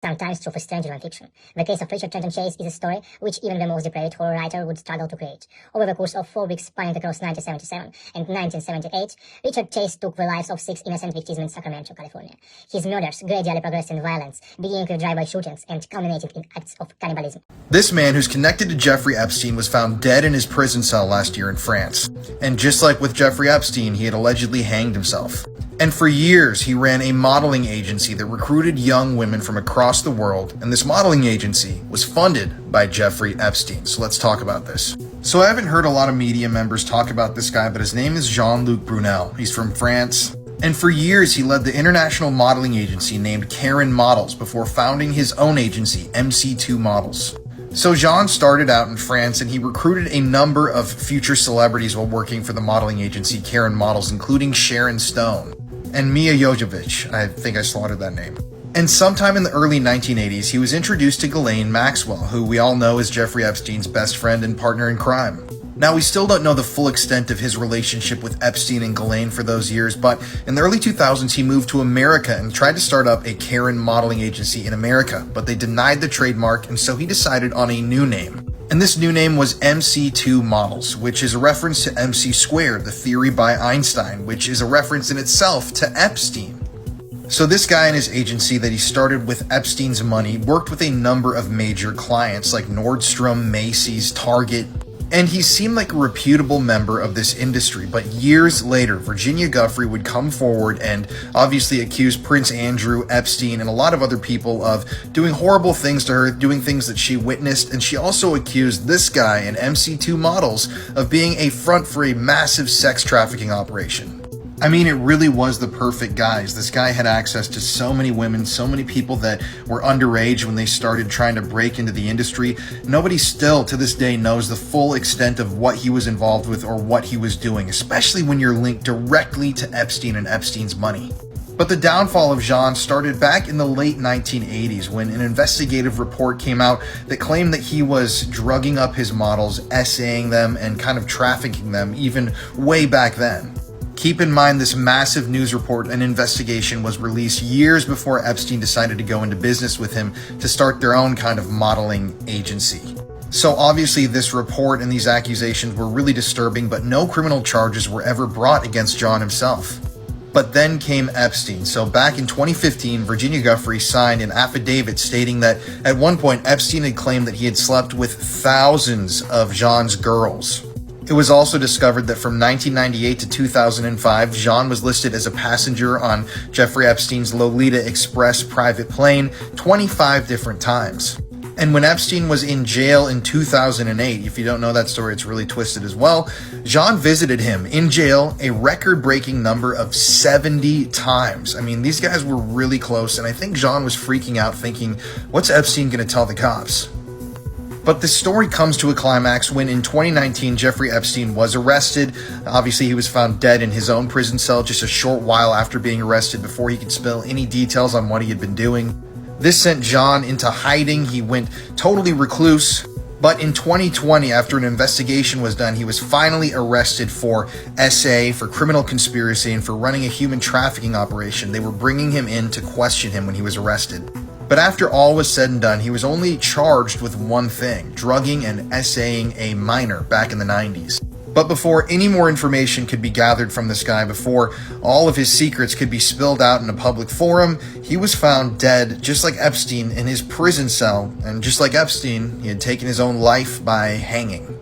Sometimes true for stranger than fiction. The case of Richard Trenton Chase is a story which even the most depraved horror writer would struggle to create. Over the course of 4 weeks spanning across 1977 and 1978, Richard Chase took the lives of 6 innocent victims in Sacramento, California. His murders gradually progressed in violence, beginning with drive-by shootings and culminating in acts of cannibalism. This man, who's connected to Jeffrey Epstein, was found dead in his prison cell last year in France. And just like with Jeffrey Epstein, he had allegedly hanged himself. And for years, he ran a modeling agency that recruited young women from across the world, and this modeling agency was funded by Jeffrey Epstein. So let's talk about this. So I haven't heard a lot of media members talk about this guy, but his name is Jean-Luc Brunel. He's from France. And for years, he led the international modeling agency named Karen Models before founding his own agency, MC2 Models. So Jean started out in France, and he recruited a number of future celebrities while working for the modeling agency Karen Models, including Sharon Stone and Mia Jovovich. I think I slaughtered that name. And sometime in the early 1980s, he was introduced to Ghislaine Maxwell, who we all know is Jeffrey Epstein's best friend and partner in crime. Now, we still don't know the full extent of his relationship with Epstein and Ghislaine for those years, but in the early 2000s, he moved to America and tried to start up a Karen modeling agency in America, but they denied the trademark, and so he decided on a new name. And this new name was MC2 Models, which is a reference to MC squared, the theory by Einstein, which is a reference in itself to Epstein. So this guy and his agency that he started with Epstein's money worked with a number of major clients like Nordstrom, Macy's, Target, and he seemed like a reputable member of this industry. But years later, Virginia Giuffre would come forward and obviously accuse Prince Andrew, Epstein, and a lot of other people of doing horrible things to her, doing things that she witnessed, and she also accused this guy and MC2 Models of being a front for a massive sex trafficking operation. I mean, it really was the perfect guise. This guy had access to so many women, so many people that were underage when they started trying to break into the industry. Nobody still, to this day, knows the full extent of what he was involved with or what he was doing, especially when you're linked directly to Epstein and Epstein's money. But the downfall of Jean started back in the late 1980s when an investigative report came out that claimed that he was drugging up his models, essaying them, and kind of trafficking them even way back then. Keep in mind, this massive news report and investigation was released years before Epstein decided to go into business with him to start their own kind of modeling agency. So obviously this report and these accusations were really disturbing, but no criminal charges were ever brought against John himself. But then came Epstein. So back in 2015, Virginia Giuffre signed an affidavit stating that at one point Epstein had claimed that he had slept with thousands of Jean's girls. It was also discovered that from 1998 to 2005, Jean was listed as a passenger on Jeffrey Epstein's Lolita Express private plane 25 different times. And when Epstein was in jail in 2008, if you don't know that story, it's really twisted as well, Jean visited him in jail a record-breaking number of 70 times. I mean, these guys were really close, and I think Jean was freaking out thinking, what's Epstein going to tell the cops? But the story comes to a climax when in 2019, Jeffrey Epstein was arrested. Obviously, he was found dead in his own prison cell just a short while after being arrested before he could spill any details on what he had been doing. This sent John into hiding. He went totally recluse. But in 2020, after an investigation was done, he was finally arrested for SA, for criminal conspiracy, and for running a human trafficking operation. They were bringing him in to question him when he was arrested. But after all was said and done, he was only charged with one thing: drugging and SAing a minor back in the 90s. But before any more information could be gathered from this guy, before all of his secrets could be spilled out in a public forum, he was found dead, just like Epstein, in his prison cell. And just like Epstein, he had taken his own life by hanging.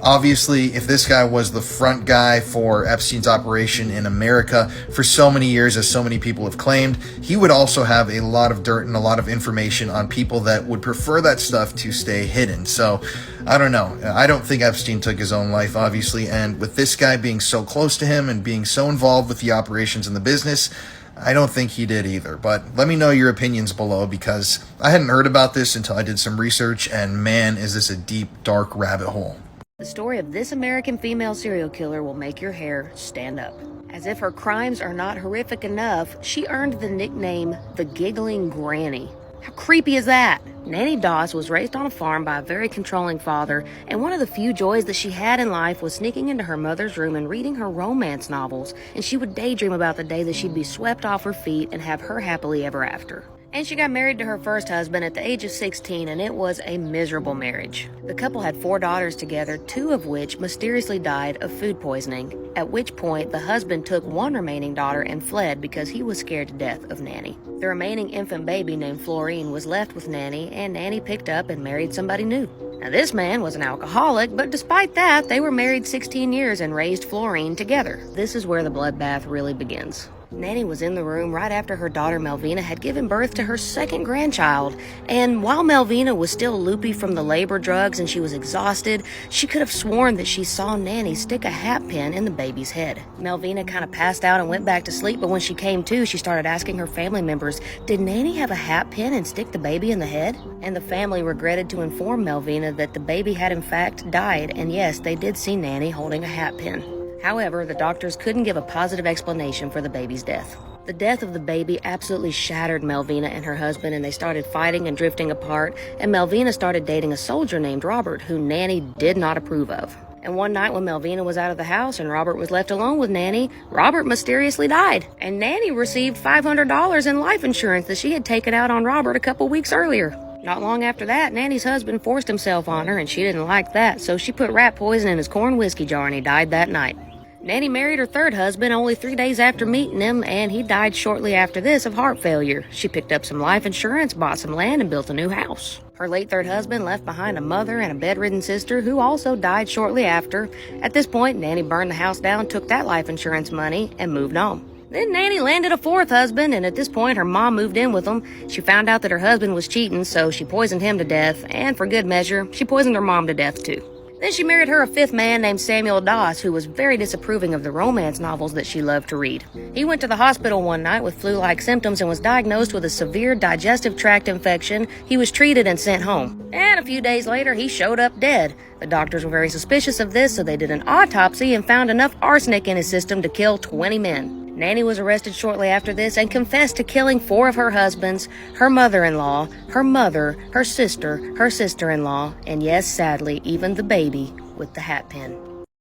Obviously, if this guy was the front guy for Epstein's operation in America for so many years, as so many people have claimed, he would also have a lot of dirt and a lot of information on people that would prefer that stuff to stay hidden. So, I don't know. I don't think Epstein took his own life, obviously, and with this guy being so close to him and being so involved with the operations and the business, I don't think he did either. But let me know your opinions below, because I hadn't heard about this until I did some research, and man, is this a deep, dark rabbit hole. The story of this American female serial killer will make your hair stand up. As if her crimes are not horrific enough, she earned the nickname the Giggling Granny. How creepy is that? Nanny Doss was raised on a farm by a very controlling father, and one of the few joys that she had in life was sneaking into her mother's room and reading her romance novels, and she would daydream about the day that she'd be swept off her feet and have her happily ever after. And she got married to her first husband at the age of 16, and it was a miserable marriage. The couple had 4 daughters together, 2 of which mysteriously died of food poisoning, at which point the husband took one remaining daughter and fled because he was scared to death of Nanny. The remaining infant baby named Florine was left with Nanny, and Nanny picked up and married somebody new. Now this man was an alcoholic, but despite that, they were married 16 years and raised Florine together. This is where the bloodbath really begins. Nanny was in the room right after her daughter Melvina had given birth to her second grandchild, and while Melvina was still loopy from the labor drugs and she was exhausted, she could have sworn that she saw Nanny stick a hat pin in the baby's head. Melvina kind of passed out and went back to sleep, but when she came to, she started asking her family members, did Nanny have a hat pin and stick the baby in the head? And the family regretted to inform Melvina that the baby had in fact died, and yes, they did see Nanny holding a hat pin. However, the doctors couldn't give a positive explanation for the baby's death. The death of the baby absolutely shattered Melvina and her husband, and they started fighting and drifting apart, and Melvina started dating a soldier named Robert, who Nanny did not approve of. And one night when Melvina was out of the house and Robert was left alone with Nanny, Robert mysteriously died, and Nanny received $500 in life insurance that she had taken out on Robert a couple weeks earlier. Not long after that, Nanny's husband forced himself on her, and she didn't like that, so she put rat poison in his corn whiskey jar, and he died that night. Nanny married her third husband only 3 days after meeting him, and he died shortly after this of heart failure. She picked up some life insurance, bought some land, and built a new house. Her late third husband left behind a mother and a bedridden sister who also died shortly after. At this point, Nanny burned the house down, took that life insurance money, and moved on. Then Nanny landed a fourth husband, and at this point her mom moved in with him. She found out that her husband was cheating, so she poisoned him to death, and for good measure, she poisoned her mom to death too. Then she married her a fifth man named Samuel Doss, who was very disapproving of the romance novels that she loved to read. He went to the hospital one night with flu-like symptoms and was diagnosed with a severe digestive tract infection. He was treated and sent home. And a few days later, he showed up dead. The doctors were very suspicious of this, so they did an autopsy and found enough arsenic in his system to kill 20 men. Nanny was arrested shortly after this and confessed to killing 4 of her husbands, her mother-in-law, her mother, her sister-in-law, and yes, sadly, even the baby with the hat pin.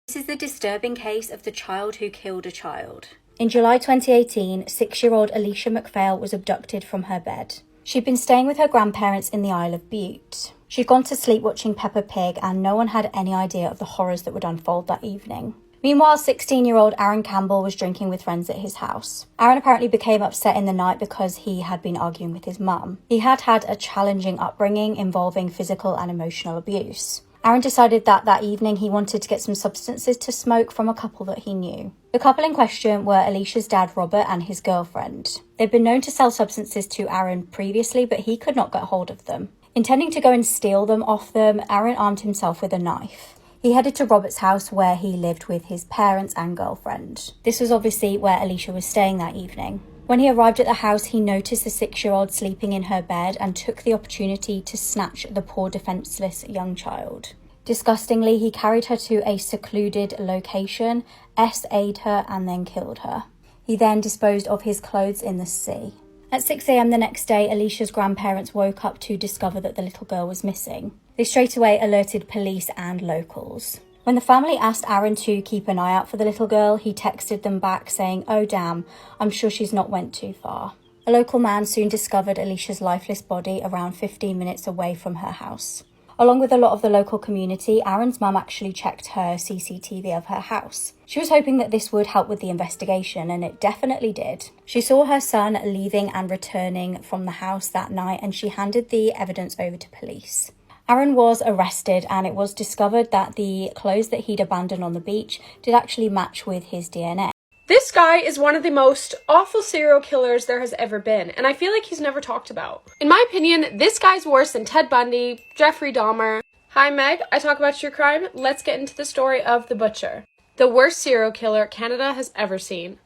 This is the disturbing case of the child who killed a child. In July 2018, 6-year-old Alicia McPhail was abducted from her bed. She'd been staying with her grandparents in the Isle of Bute. She'd gone to sleep watching Peppa Pig, and no one had any idea of the horrors that would unfold that evening. Meanwhile, 16-year-old Aaron Campbell was drinking with friends at his house. Aaron apparently became upset in the night because he had been arguing with his mum. He had had a challenging upbringing involving physical and emotional abuse. Aaron decided that evening he wanted to get some substances to smoke from a couple that he knew. The couple in question were Alicia's dad, Robert, and his girlfriend. They'd been known to sell substances to Aaron previously, but he could not get hold of them. Intending to go and steal them off them, Aaron armed himself with a knife. He headed to Robert's house where he lived with his parents and girlfriend. This was obviously where Alicia was staying that evening. When he arrived at the house, he noticed the 6-year-old sleeping in her bed and took the opportunity to snatch the poor defenseless young child. Disgustingly, he carried her to a secluded location, SA'd her, and then killed her. He then disposed of his clothes in the sea. At 6 a.m. the next day, Alicia's grandparents woke up to discover that the little girl was missing. They straight away alerted police and locals. When the family asked Aaron to keep an eye out for the little girl, he texted them back saying, "Oh damn, I'm sure she's not went too far." A local man soon discovered Alicia's lifeless body around 15 minutes away from her house. Along with a lot of the local community, Aaron's mum actually checked her CCTV of her house. She was hoping that this would help with the investigation, and it definitely did. She saw her son leaving and returning from the house that night, and she handed the evidence over to police. Aaron was arrested, and it was discovered that the clothes that he'd abandoned on the beach did actually match with his DNA. This guy is one of the most awful serial killers there has ever been, and I feel like he's never talked about. In my opinion, this guy's worse than Ted Bundy, Jeffrey Dahmer. Hi Meg, I talk about your crime. Let's get into the story of The Butcher, the worst serial killer Canada has ever seen.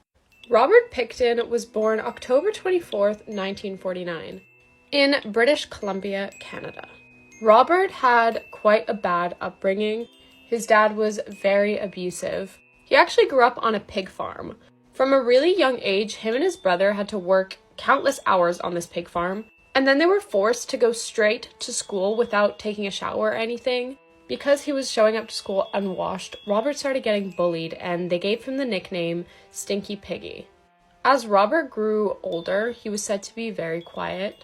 Robert Pickton was born October 24th, 1949, in British Columbia, Canada. Robert had quite a bad upbringing. His dad was very abusive. He actually grew up on a pig farm. From a really young age, him and his brother had to work countless hours on this pig farm, and then they were forced to go straight to school without taking a shower or anything. Because he was showing up to school unwashed, Robert started getting bullied, and they gave him the nickname Stinky Piggy. As Robert grew older, he was said to be very quiet,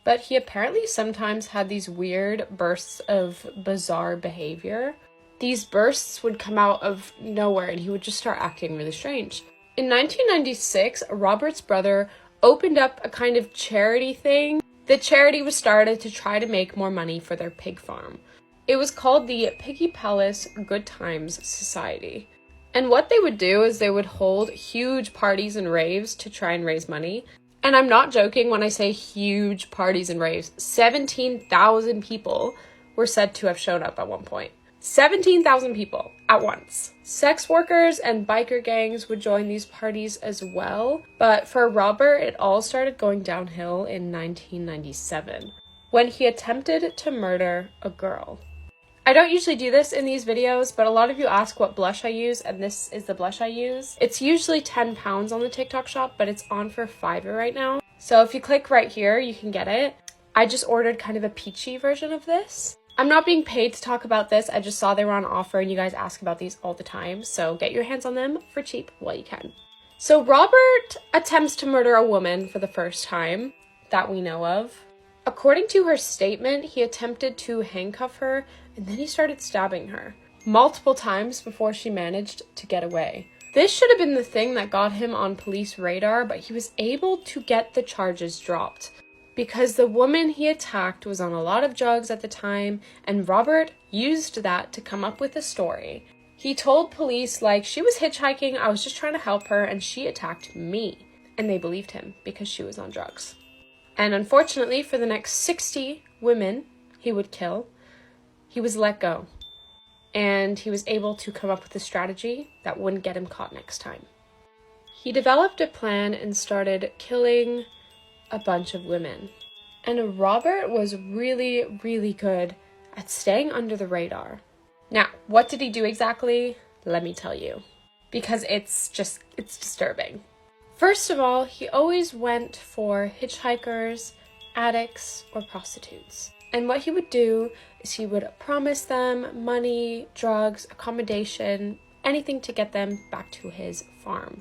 but he apparently sometimes had these weird bursts of bizarre behavior. These bursts would come out of nowhere and he would just start acting really strange. In 1996, Robert's brother opened up a kind of charity thing. The charity was started to try to make more money for their pig farm. It was called the Piggy Palace Good Times Society. And what they would do is they would hold huge parties and raves to try and raise money. And I'm not joking when I say huge parties and raves. 17,000 people were said to have shown up at one point. 17,000 people at once. Sex workers and biker gangs would join these parties as well. But for Robert, it all started going downhill in 1997 when he attempted to murder a girl. I don't usually do this in these videos, but a lot of you ask what blush I use, and this is the blush I use. It's usually £10 on the TikTok shop, but it's on for $5 right now. So if you click right here, you can get it. I just ordered kind of a peachy version of this. I'm not being paid to talk about this. I just saw they were on offer, and you guys ask about these all the time. So get your hands on them for cheap while you can. So Robert attempts to murder a woman for the first time that we know of. According to her statement, he attempted to handcuff her, and then he started stabbing her multiple times before she managed to get away. This should have been the thing that got him on police radar, but he was able to get the charges dropped because the woman he attacked was on a lot of drugs at the time, and Robert used that to come up with a story. He told police, like, she was hitchhiking, I was just trying to help her, and she attacked me. And they believed him because she was on drugs. And unfortunately, for the next 60 women he would kill, he was let go. And he was able to come up with a strategy that wouldn't get him caught next time. He developed a plan and started killing a bunch of women. And Robert was really, really good at staying under the radar. Now, what did he do exactly? Let me tell you. Because it's disturbing. First of all, he always went for hitchhikers, addicts, or prostitutes. And what he would do is he would promise them money, drugs, accommodation, anything to get them back to his farm.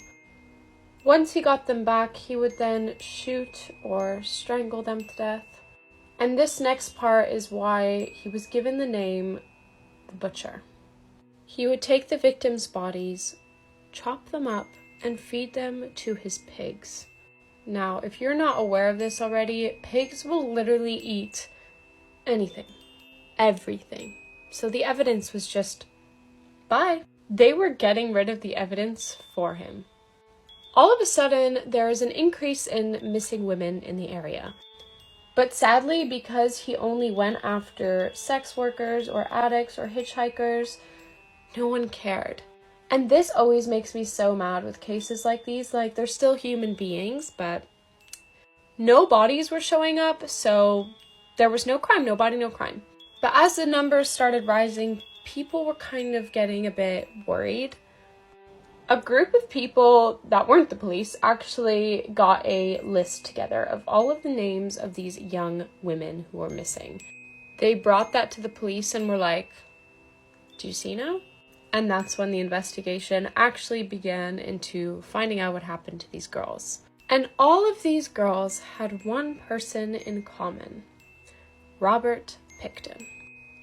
Once he got them back, he would then shoot or strangle them to death. And this next part is why he was given the name the Butcher. He would take the victims' bodies, chop them up, and feed them to his pigs. Now, if you're not aware of this already, pigs will literally eat anything, everything. So the evidence was just, bye. They were getting rid of the evidence for him. All of a sudden, there is an increase in missing women in the area. But sadly, because he only went after sex workers or addicts or hitchhikers, no one cared. And this always makes me so mad with cases like these. Like, they're still human beings, but no bodies were showing up, so there was no crime, no body, no crime. But as the numbers started rising, people were kind of getting a bit worried. A group of people that weren't the police actually got a list together of all of the names of these young women who were missing. They brought that to the police and were like, do you see now? And that's when the investigation actually began into finding out what happened to these girls. And all of these girls had one person in common: Robert Pickton.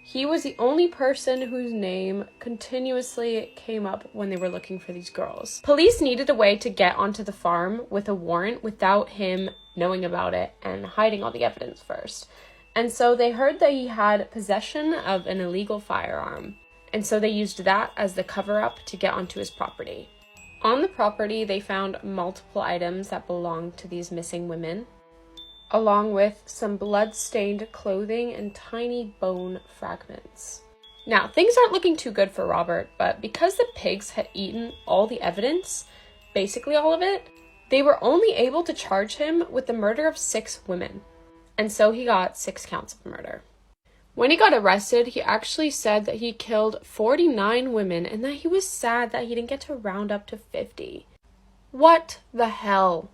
He was the only person whose name continuously came up when they were looking for these girls. Police needed a way to get onto the farm with a warrant without him knowing about it and hiding all the evidence first. And so they heard that he had possession of an illegal firearm. And so they used that as the cover-up to get onto his property. On the property, they found multiple items that belonged to these missing women, along with some blood-stained clothing and tiny bone fragments. Now, things aren't looking too good for Robert, but because the pigs had eaten all the evidence, basically all of it, they were only able to charge him with the murder of 6 women. And so he got 6 counts of murder. When he got arrested, he actually said that he killed 49 women and that he was sad that he didn't get to round up to 50. What the hell,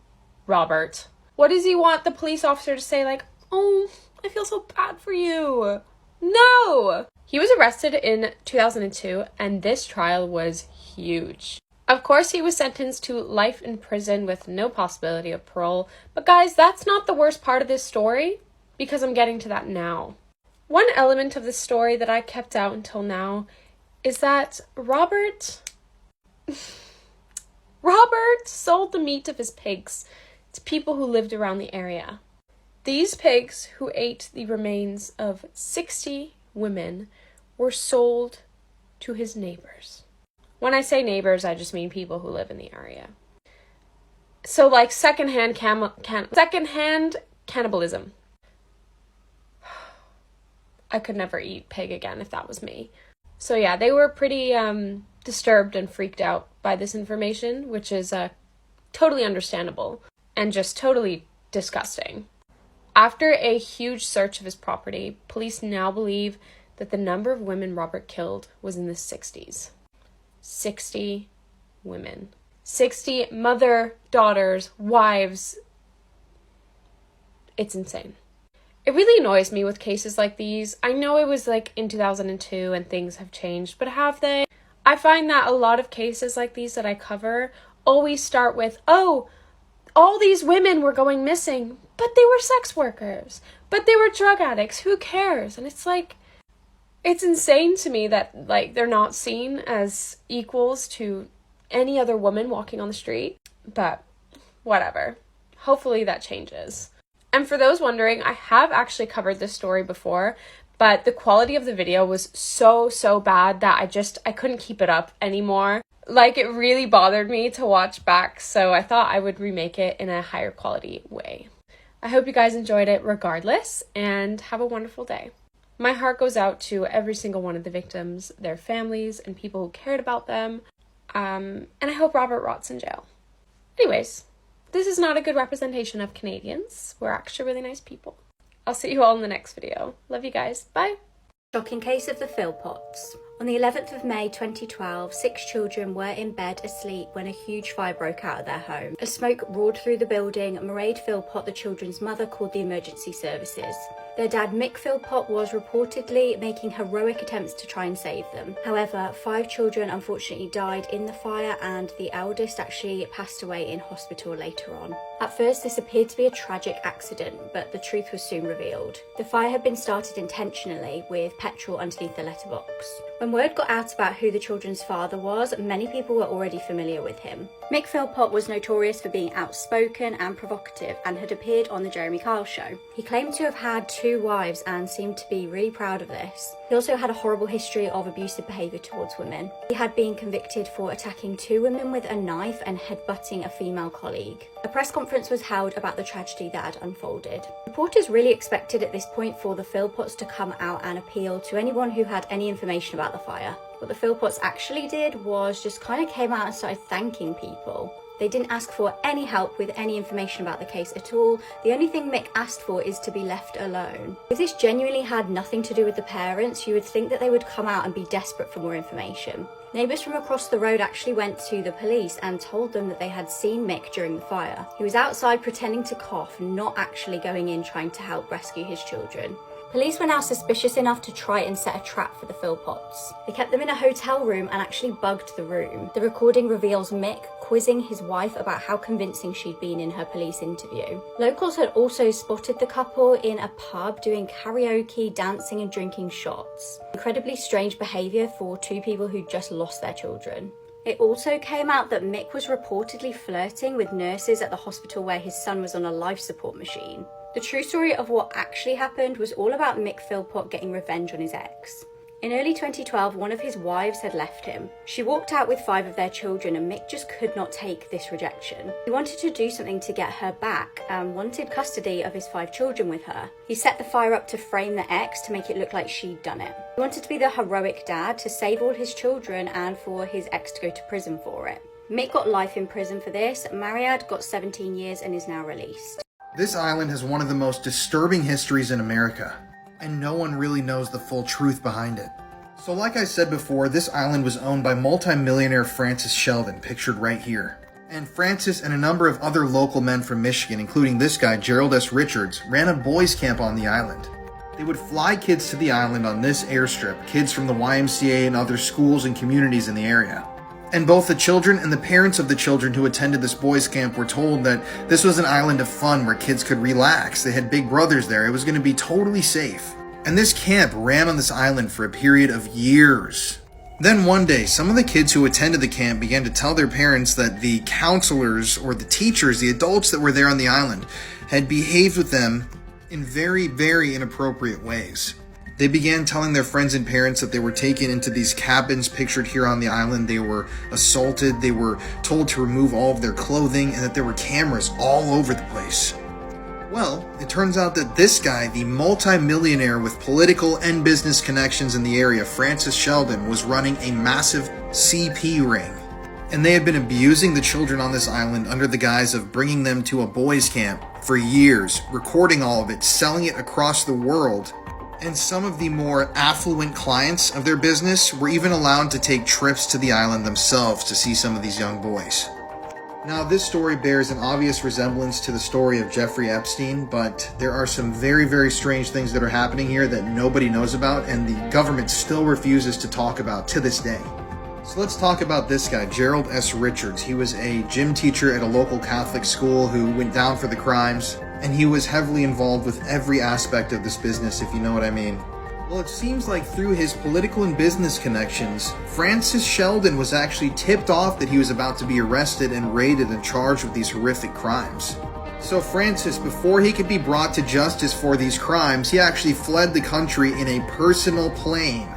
Robert? What does he want the police officer to say, like, oh, I feel so bad for you? No! He was arrested in 2002, and this trial was huge. Of course, he was sentenced to life in prison with no possibility of parole. But guys, that's not the worst part of this story, because I'm getting to that now. One element of the story that I kept out until now is that Robert sold the meat of his pigs to people who lived around the area. These pigs, who ate the remains of 60 women, were sold to his neighbors. When I say neighbors, I just mean people who live in the area. So, like, secondhand cannibalism. I could never eat pig again if that was me. So yeah, they were pretty disturbed and freaked out by this information, which is totally understandable and just totally disgusting. After a huge search of his property, police now believe that the number of women Robert killed was in the 60s. 60 women. 60 mother, daughters, wives. It's insane. It really annoys me with cases like these. I know it was like in 2002 and things have changed, but have they? I find that a lot of cases like these that I cover always start with, oh, all these women were going missing, but they were sex workers, but they were drug addicts, who cares? And it's like, it's insane to me that like they're not seen as equals to any other woman walking on the street, but whatever. Hopefully that changes. And for those wondering, I have actually covered this story before, but the quality of the video was so bad that I couldn't keep it up anymore. Like, it really bothered me to watch back, so I thought I would remake it in a higher quality way. I hope you guys enjoyed it regardless, and have a wonderful day. My heart goes out to every single one of the victims, their families, and people who cared about them, and I hope Robert rots in jail. Anyways. This is not a good representation of Canadians. We're actually really nice people. I'll see you all in the next video. Love you guys. Bye. Shocking case of the Philpotts. On the 11th of May 2012, 6 children were in bed asleep when a huge fire broke out of their home. As smoke roared through the building, Mairead Philpott, the children's mother, called the emergency services. Their dad, Mick Philpott, was reportedly making heroic attempts to try and save them. However, 5 children unfortunately died in the fire, and the eldest actually passed away in hospital later on. At first, this appeared to be a tragic accident, but the truth was soon revealed. The fire had been started intentionally with petrol underneath the letterbox. When word got out about who the children's father was, many people were already familiar with him. Mick Philpott was notorious for being outspoken and provocative and had appeared on The Jeremy Kyle Show. He claimed to have had 2 wives and seemed to be really proud of this. He also had a horrible history of abusive behaviour towards women. He had been convicted for attacking 2 women with a knife and headbutting a female colleague. A press conference was held about the tragedy that had unfolded. Reporters really expected at this point for the Philpotts to come out and appeal to anyone who had any information about the fire. What the Philpotts actually did was just kind of came out and started thanking people. They didn't ask for any help with any information about the case at all. The only thing Mick asked for is to be left alone. If this genuinely had nothing to do with the parents, you would think that they would come out and be desperate for more information. Neighbours from across the road actually went to the police and told them that they had seen Mick during the fire. He was outside pretending to cough, not actually going in trying to help rescue his children. Police were now suspicious enough to try and set a trap for the Philpotts. They kept them in a hotel room and actually bugged the room. The recording reveals Mick quizzing his wife about how convincing she'd been in her police interview. Locals had also spotted the couple in a pub doing karaoke, dancing and drinking shots. Incredibly strange behaviour for 2 people who'd just lost their children. It also came out that Mick was reportedly flirting with nurses at the hospital where his son was on a life support machine. The true story of what actually happened was all about Mick Philpott getting revenge on his ex. In early 2012, one of his wives had left him. She walked out with 5 of their children and Mick just could not take this rejection. He wanted to do something to get her back and wanted custody of his 5 children with her. He set the fire up to frame the ex to make it look like she'd done it. He wanted to be the heroic dad to save all his children and for his ex to go to prison for it. Mick got life in prison for this. Mariad got 17 years and is now released. This island has one of the most disturbing histories in America, and no one really knows the full truth behind it. So like I said before, this island was owned by multi-millionaire Francis Sheldon, pictured right here. And Francis and a number of other local men from Michigan, including this guy, Gerald S. Richards, ran a boys' camp on the island. They would fly kids to the island on this airstrip, kids from the YMCA and other schools and communities in the area. And both the children and the parents of the children who attended this boys' camp were told that this was an island of fun where kids could relax. They had big brothers there. It was going to be totally safe. And this camp ran on this island for a period of years. Then one day, some of the kids who attended the camp began to tell their parents that the counselors or the teachers, the adults that were there on the island, had behaved with them in very, very inappropriate ways. They began telling their friends and parents that they were taken into these cabins pictured here on the island. They were assaulted. They were told to remove all of their clothing and that there were cameras all over the place. Well, it turns out that this guy, the multi-millionaire with political and business connections in the area, Francis Sheldon, was running a massive CP ring. And they had been abusing the children on this island under the guise of bringing them to a boys' camp for years, recording all of it, selling it across the world. And some of the more affluent clients of their business were even allowed to take trips to the island themselves to see some of these young boys. Now, this story bears an obvious resemblance to the story of Jeffrey Epstein, but there are some very, very strange things that are happening here that nobody knows about, and the government still refuses to talk about to this day. So let's talk about this guy, Gerald S. Richards. He was a gym teacher at a local Catholic school who went down for the crimes, and he was heavily involved with every aspect of this business, if you know what I mean. Well, it seems like through his political and business connections, Francis Sheldon was actually tipped off that he was about to be arrested and raided and charged with these horrific crimes. So Francis, before he could be brought to justice for these crimes, he actually fled the country in a personal plane.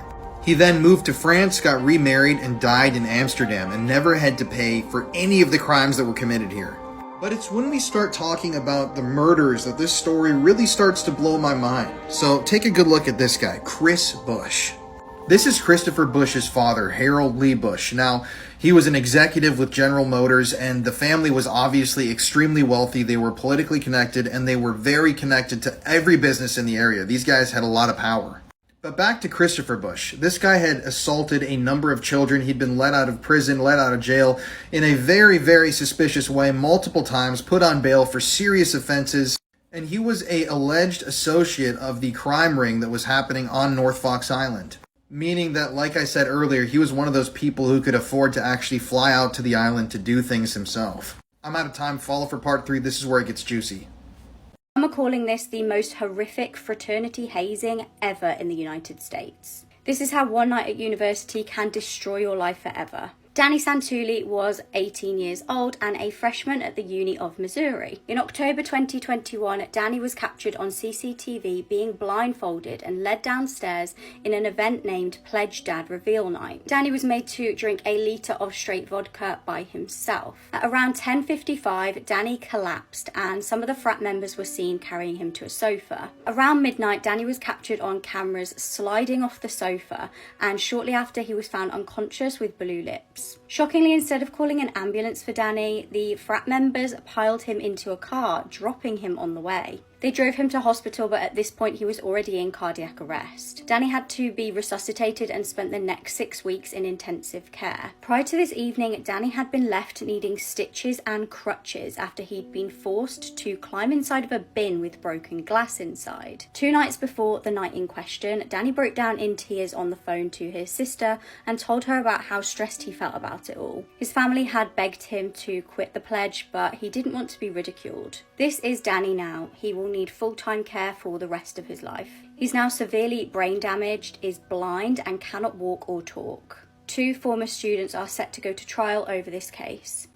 He then moved to France, got remarried, and died in Amsterdam, and never had to pay for any of the crimes that were committed here. But it's when we start talking about the murders that this story really starts to blow my mind. So take a good look at this guy, Chris Bush. This is Christopher Bush's father, Harold Lee Bush. Now, he was an executive with General Motors, and the family was obviously extremely wealthy. They were politically connected, and they were very connected to every business in the area. These guys had a lot of power. But back to Christopher Bush. This guy had assaulted a number of children. He'd been let out of prison, let out of jail in a very, very suspicious way multiple times, put on bail for serious offenses. And he was a alleged associate of the crime ring that was happening on North Fox Island. Meaning that, like I said earlier, he was one of those people who could afford to actually fly out to the island to do things himself. I'm out of time. Follow for part 3. This is where it gets juicy. Some are calling this the most horrific fraternity hazing ever in the United States. This is how one night at university can destroy your life forever. Danny Santulli was 18 years old and a freshman at the Uni of Missouri. In October 2021, Danny was captured on CCTV being blindfolded and led downstairs in an event named Pledge Dad Reveal Night. Danny was made to drink a litre of straight vodka by himself. At around 10:55, Danny collapsed and some of the frat members were seen carrying him to a sofa. Around midnight, Danny was captured on cameras sliding off the sofa, and shortly after he was found unconscious with blue lips. Shockingly, instead of calling an ambulance for Danny, the frat members piled him into a car, dropping him on the way. They drove him to hospital, but at this point he was already in cardiac arrest. Danny had to be resuscitated and spent the next 6 weeks in intensive care. Prior to this evening, Danny had been left needing stitches and crutches after he'd been forced to climb inside of a bin with broken glass inside. 2 nights before the night in question, Danny broke down in tears on the phone to his sister and told her about how stressed he felt about it all. His family had begged him to quit the pledge, but he didn't want to be ridiculed. This is Danny now. He will need full-time care for the rest of his life. He's now severely brain damaged, is blind, and cannot walk or talk. 2 former students are set to go to trial over this case.